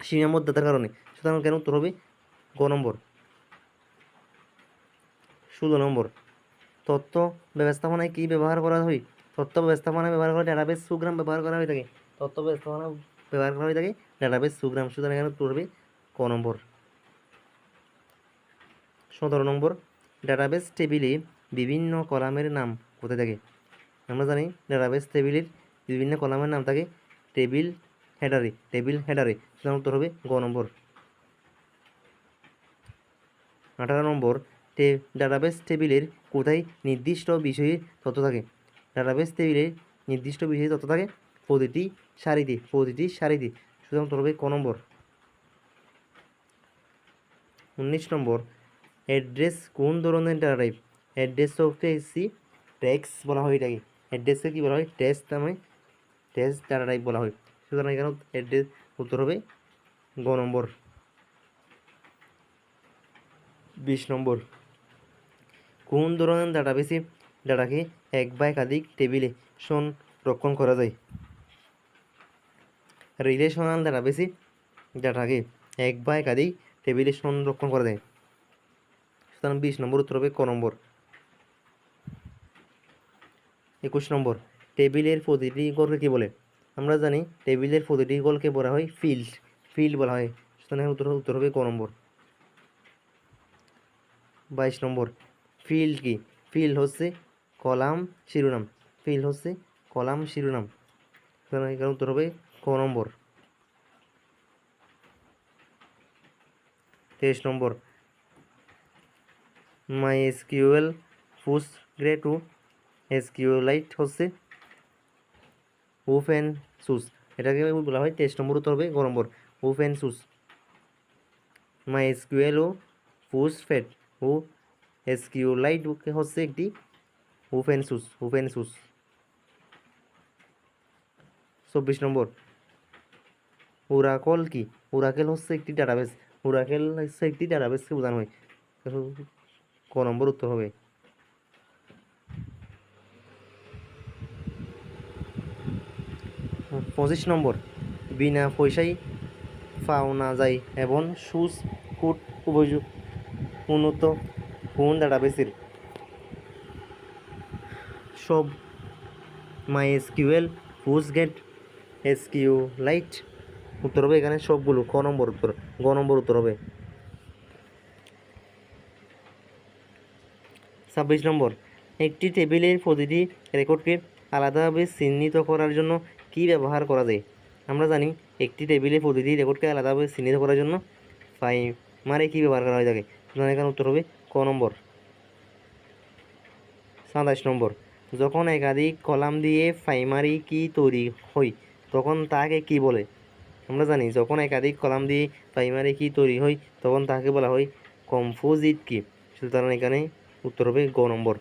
সীমাবদ্ধতার কারণে, সুতরাং কেন উত্তর হবে গ নম্বর। 16 নম্বর, তথ্য ব্যবস্থাপনায় কি ব্যবহার করা হয়? তথ্য ব্যবস্থাপনায় ব্যবহার করা ডাটাবেস সুগ্রাম ব্যবহার করা হয়ে থাকে। তথ্য ব্যবস্থাপনা ব্যবহার করা হয়ে থাকে ডাটাবেস সুগ্রাম, সুতরাং এখানে উত্তর হবে ক নম্বর। 17 নম্বর, ডাটাবেস টেবিলে বিভিন্ন কলামের নাম কোথায় থাকে? আমরা জানি ডাটাবেস টেবিলের বিভিন্ন কলামের নাম থাকে টেবিল হেডারে, টেবিল হেডারে, সুতরাং উত্তর হবে গ নম্বর। 18 নম্বর, ডাটাবেস টেবিলের কোথায় নির্দিষ্ট বিষয়ে তথ্য থাকে? ডাটাবেস টেবিলে নির্দিষ্ট বিষয়ে তথ্য থাকে প্রতিটি সারিতে, প্রতিটি সারিতে, সুতরাং উত্তর হবে ক নম্বর। 19 নম্বর, অ্যাড্রেস কোন ধরনের ডাটা টাইপ? অ্যাড্রেস হচ্ছে টেক্সট বলা হয় এটাকে, অ্যাড্রেসকে কী বলা হয়? টেক্সট নামে, টেক্সট ডাটা টাইপ বলা হয়, সুতরাং এখানে অ্যাড্রেস উত্তর হবে গ নম্বর। 20 নম্বর, কোন ধরনের ডাটাবেসে ডাটাকে এক বা একাধিক টেবিলে সংরক্ষণ করা যায়? রিলেশনাল ডাটাবেসে ডাটাকে এক বা একাধিক টেবিলে সংরক্ষণ করা যায়, সুতরাং 20 নম্বর উত্তর হবে ক নম্বর। 21 নম্বর, টেবিলের প্রতিটি ঘরকে কী বলে? আমরা জানি টেবিলের প্রতিটি ঘরকে বলা হয় ফিল্ড, ফিল্ড বলা হয়, সুতরাং উত্তর হবে ক নম্বর। 22 নম্বর, ফিল্ড কি? ফিল্ড হচ্ছে কলাম শিরোনাম, ফিল্ড হচ্ছে কলাম শিরোনাম, সুতরাং এখানে উত্তর হবে ক নম্বর। 23 নম্বর, মাইএসকিউএল পোস্টগ্রেটু এসকিউএলাইট হচ্ছে ওপেন সোর্স, এটাকে বলা হয় 23 নম্বর উত্তর হবে গ নম্বর, ওপেন সোর্স। মাইএসকিউএল ও পোস্টফেড ও এসকিউএলাইট হচ্ছে একটি ওপেন সোর্স, ওপেন সোর্স। 24 নম্বর, ওরাকল কি? ওরাকেল হচ্ছে একটি ডাটাবেস, ওরাকেল হচ্ছে একটি ডাটাবেসকে বোঝানো হয়, ক নম্বর উত্তর হবে। 25 নম্বর, বিনা পয়সায় পাওনা যায় এবং সুস কোড উন্নত কোন ডাটাবেসের? সব, মাইএসকিউএল, পোস্টগ্রেট, এসকিউএলাইট, উত্তর হবে এখানে সবগুলো, ক নম্বর উত্তর, গ নম্বর উত্তর হবে। 26 নম্বর, একটি টেবিলের প্রতিটি রেকর্ডকে আলাদাভাবে চিহ্নিত করার জন্য কি ব্যবহার করা যায়? আমরা জানি একটি টেবিলে প্রতিটি রেকর্ডকে আলাদাভাবে চিহ্নিত করার জন্য প্রাইমারি কি ব্যবহার করা হয়ে থাকে, সুতরাং এখানে উত্তর হবে ক নম্বর। 27 নম্বর, যখন একাধিক কলাম দিয়ে প্রাইমারি কি তৈরি হয় তখন তাকে কি বলে? আমরা জানি যখন একাধিক কলাম দিয়ে প্রাইমারি কি তৈরি হয় তখন তাকে বলা হয় কম্পোজিট কি, সুতরাং এখানে উত্তর হবে গ নম্বর।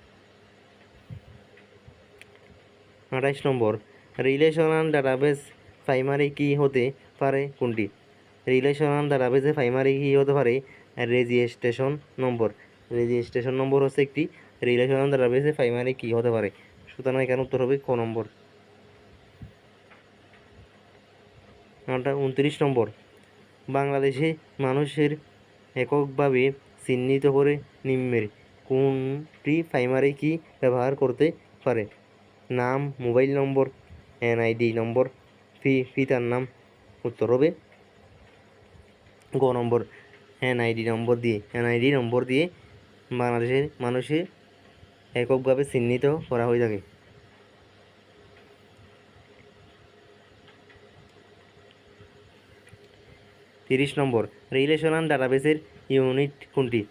28 নম্বর, রিলেশনাল ডাটাবেস প্রাইমারি কি হতে পারে কোনটি? রিলেশনাল ডাটাবেসে প্রাইমারি কি হতে পারে রেজিস্ট্রেশন নম্বর, রেজিস্ট্রেশন নম্বর হচ্ছে একটি রিলেশনাল ডাটাবেসে প্রাইমারি কি হতে পারে, সুতরাং এখানে উত্তর হবে ক নম্বর। 29 নম্বর, বাংলাদেশে মানুষের এককভাবে চিহ্নিত করে নিম্নের কোনটি প্রাইমারি কি ব্যবহার করতে পারে? নাম, মোবাইল নম্বর, এনআইডি নম্বর, পিতার নাম। উত্তর হবে গ নম্বর এনআইডি নম্বর দিয়ে বাংলাদেশের মানুষের এককভাবে চিহ্নিত করা হয়ে থাকে। 30 নম্বর রিলেশনাল ডাটাবেসের ইউনিট কোনটি?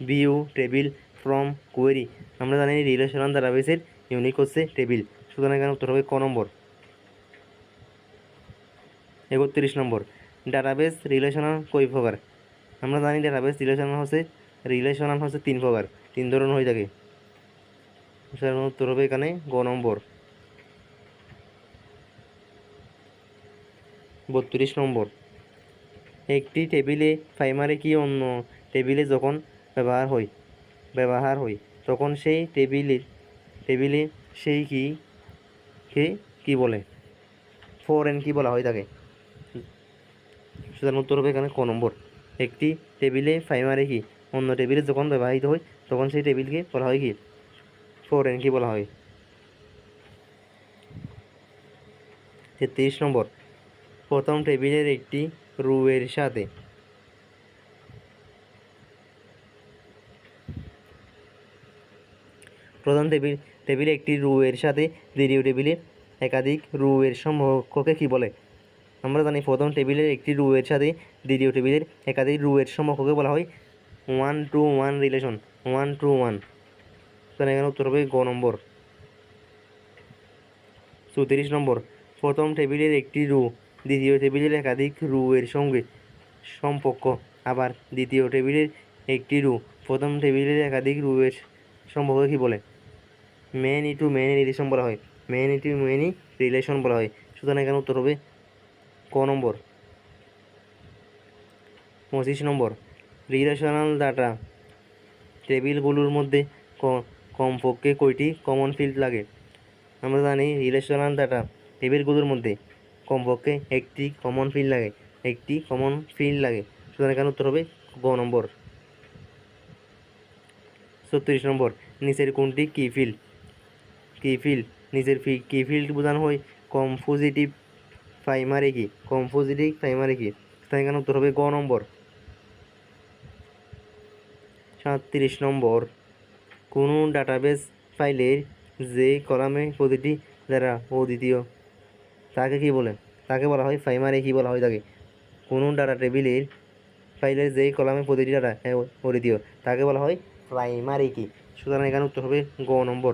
View, table, from, query. আমরা জানি রিলেশনাল ডাটাবেসের ইউনিট হচ্ছে টেবিল, সুতরাং এখানে উত্তর হবে ক নম্বর। 31 নম্বর ডাটাবেস রিলেশনাল কয় প্রকার? আমরা জানি ডাটাবেস রিলেশনাল হচ্ছে 3 প্রকার, 3 ধরনের হয়ে থাকে। উত্তর হবে এখানে গ নম্বর। 32 নম্বর একটি টেবিলে প্রাইমারি কি অন্য টেবিলে যখন ব্যবহার হয় তখন সেই টেবিলে সেই কে কি বলে? ফরেন কি বলা হয়ে থাকে? সুতরাং উত্তর হবে এখানে ক নম্বর। একটি টেবিলে প্রাইমারি কি অন্য টেবিলে যখন ব্যবহৃত হয় তখন সেই টেবিলকে বলা হয় কি? ফরেন কি বলা হয়। 33 নম্বর প্রথম টেবিলের একটি রোয়ের সাথে প্রথম টেবিলে একটি রোয়ের সাথে দ্বিতীয় টেবিলে একাধিক রোয়ের সম্মুখকে কি বলে? আমরা জানি প্রথম টেবিলের একটি রোয়ের সাথে দ্বিতীয় টেবিলের একাধিক রোয়ের সম্মুখকে বলা হয় 1-to-1 রিলেশন, 1-to-1। তাহলে এখানে উত্তর হবে গ নম্বর। 34 নম্বর প্রথম টেবিলের একটি রো দ্বিতীয় টেবিলের একাধিক রোয়ের সঙ্গে সম্পর্ক। আবার দ্বিতীয় টেবিলের একটি রো প্রথম টেবিলের একাধিক রোয়ের সম্পর্ক কি বলে? মেনি টু মেনি রিলেশন বলা হয়, মেনি টু মেনি রিলেশন বলা হয়। সুতরাং এখানে উত্তর হবে ক নম্বর। 25 নম্বর রিলেশনাল ডাটা টেবিলগুলোর মধ্যে কমপক্ষে কয়টি কমন ফিল্ড লাগে? আমরা জানি রিলেশনাল ডাটা টেবিলগুলোর মধ্যে কমপক্ষে একটি কমন ফিল্ড লাগে, সুতরাং এখানে উত্তর হবে গ নম্বর। 36 নম্বর নিচের কোনটি কি ফিল্ড? নিচের কি ফিল্ড বোঝানো হয় কম্পোজিটিভ প্রাইমারি কি? তাই এখানে উত্তর হবে গ নম্বর। 37 নম্বর কোনো ডাটাবেস ফাইলের যে কলামে প্রতিটি দ্বারা অদ্বিতীয় তাকে কি বলে? তাকে বলা হয় প্রাইমারি কি বলা হয় থাকে। কোনো ডাটা টেবিলের ফাইলের যে কলামে প্রতিটি ডাটা অদ্বিতীয় তাকে বলা হয় প্রাইমারি কি। সুতরাং এখানে উত্তর হবে গ নম্বর।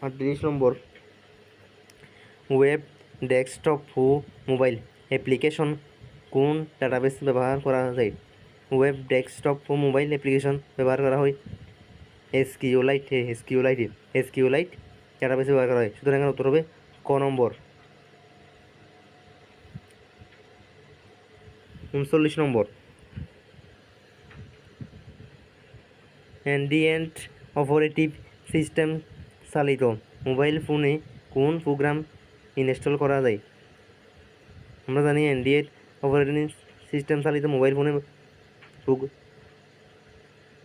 38 নম্বর ওয়েব, ডেস্কটপ ও মোবাইল অ্যাপ্লিকেশন কোন ডাটাবেস ব্যবহার করা যায়? ওয়েব, ডেস্কটপ ও মোবাইল অ্যাপ্লিকেশন ব্যবহার করা হয় এসকিউলাইট ডাটাবেস ব্যবহার করা হয়। সুতরাং এখানে উত্তর হবে ক নম্বর। 39 নম্বর অ্যান্ড্রয়েড অপারেটিভ সিস্টেম চালিত মোবাইল ফোনে কোন প্রোগ্রাম ইনস্টল করা যায়? আমরা জানি অ্যান্ড্রয়েড অপারেটিং সিস্টেম চালিত মোবাইল ফোনে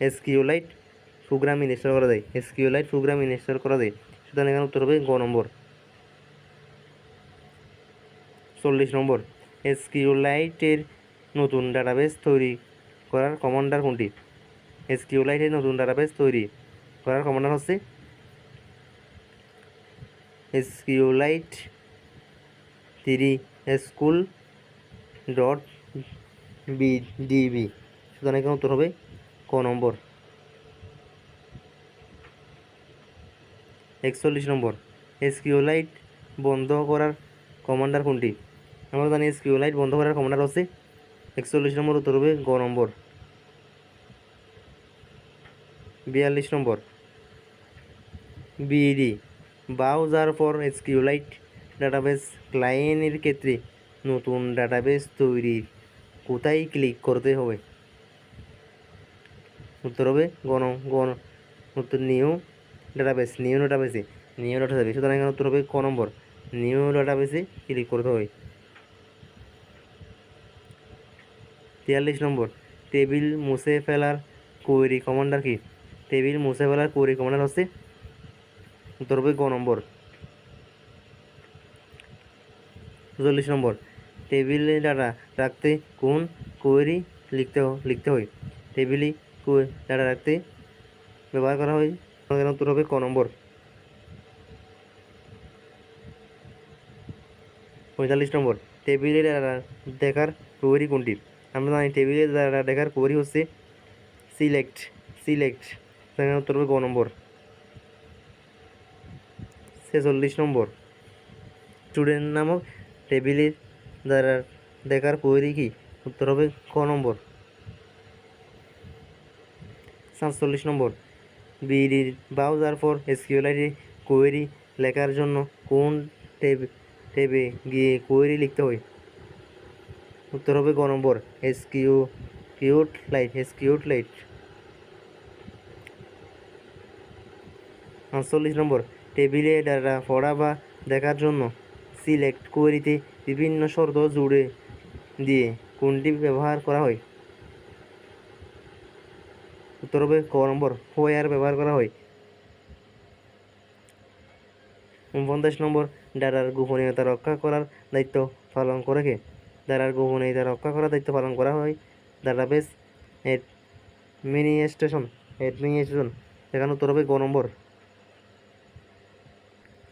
এসকিউলাইট প্রোগ্রাম ইনস্টল করা যায়। সুতরাং এখানে উত্তর হবে গ নম্বর। 40 নম্বর এসকিউলাইটের নতুন ডাটাবেস তৈরি করার কমান্ডার কোনটি? এসকিউলাইটের নতুন ডাটাবেস তৈরি করার কমান্ডার হচ্ছে এসকিউলাইট 3 school.bdb। সুতরাং এখানে উত্তর হবে ক নম্বর। 41 নম্বর এসকিউলাইট বন্ধ করার কমান্ডার কোনটি? আমরা জানি এসকিউলাইট বন্ধ করার কমান্ডার হচ্ছে 41 নম্বর, উত্তর হবে গ নম্বর। 42 নম্বর BD browser for SQLite database ক্লায়েন্টের ক্ষেত্রে নতুন ডাটাবেস তৈরির কোথায় ক্লিক করতে হবে? উত্তর হবে উত্তর নিউ ডাটাবেসে নিউ ডাটাবেস, সুতরাং এখানে উত্তর হবে ক নম্বর, নিউ ডাটাবেসে ক্লিক করতে হবে। 43 নম্বর, টেবিল মুছে ফেলার কোয়েরি কমান্ডার কি? টেবিল মুছে ফেলার কোয়েরি কমান্ডার হচ্ছে উত্তর হবে গ নম্বর। 44 নম্বর, টেবিলে ডাটা রাখতে কোন কোয়েরি লিখতে হয়? টেবিলে ডাটা রাখতে ব্যবহার করা হয়, উত্তর হবে ক নম্বর। 45 নম্বর, টেবিলে ডাটা দেখার কোয়েরি কোনটি? আমরা জানি টেবিলে ডাটা দেখার কোয়েরি হচ্ছে সিলেক্ট, উত্তর হবে গ নম্বর। 46 নম্বর, স্টুডেন্ট নামক টেবিলের দ্বারা দেখার কোয়েরি কি? উত্তর হবে ক নম্বর। 47 নম্বর, বিডির ব্রাউজার ফর এসকিউএলআইডি কোয়েরি লেখার জন্য কোন ট্যাবে গিয়ে কোয়েরি লিখতে হয়? উত্তর হবে গ নম্বর, এসকিউট লাইট। 48 নম্বর, টেবিলে ডাটা পড়া বা দেখার জন্য সিলেক্ট কোয়েরিতে বিভিন্ন শর্ত জুড়ে দিয়ে কোনটি ব্যবহার করা হয়? উত্তর হবে ক নম্বর, হোয়ার ব্যবহার করা হয়। 49 নম্বর, ডাটার গোপনীয়তা রক্ষা করার দায়িত্ব পালন করে কে? ডাটার গোপনীয়তা রক্ষা করার দায়িত্ব পালন করা হয় ডাটাবেস অ্যাডমিনিস্ট্রেশন। এখানে উত্তর হবে গ নম্বর।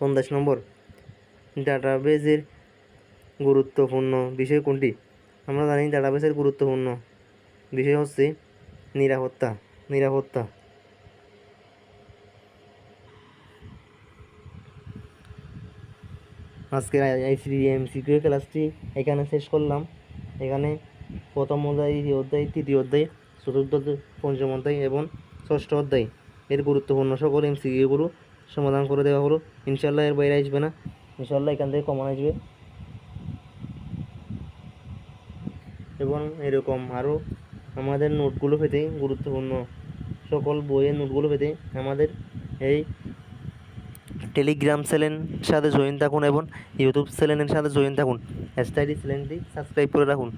50 নম্বর, ডাটাবেসের গুরুত্বপূর্ণ বিষয় কোনটি? আমরা জানি ডাটাবেসের গুরুত্বপূর্ণ বিষয় হচ্ছে নিরাপত্তা। আজকের আইসিডি এমসিকিউ ক্লাসটি এখানে শেষ করলাম। এখানে প্রথম অধ্যায়, দ্বিতীয় অধ্যায়, তৃতীয় অধ্যায়, চতুর্থ অধ্যায়, পঞ্চম অধ্যায় এবং ষষ্ঠ অধ্যায় এর গুরুত্বপূর্ণ সকল এমসিকিউগুলো সমাধান করে দেওয়া হলো। ইনশাল্লাহ এর বাইরে আসবে না, ইনশাল্লাহ এখান থেকে কমন আসবে। এবং এরকম আরও আমাদের নোটগুলো পেতে, গুরুত্বপূর্ণ সকল বইয়ের নোটগুলো পেতে আমাদের এই টেলিগ্রাম চ্যানেলের সাথে জয়েন থাকুন এবং ইউটিউব চ্যানেলের সাথে জয়েন থাকুন। স্টাডি চ্যানেলটি সাবস্ক্রাইব করে রাখুন।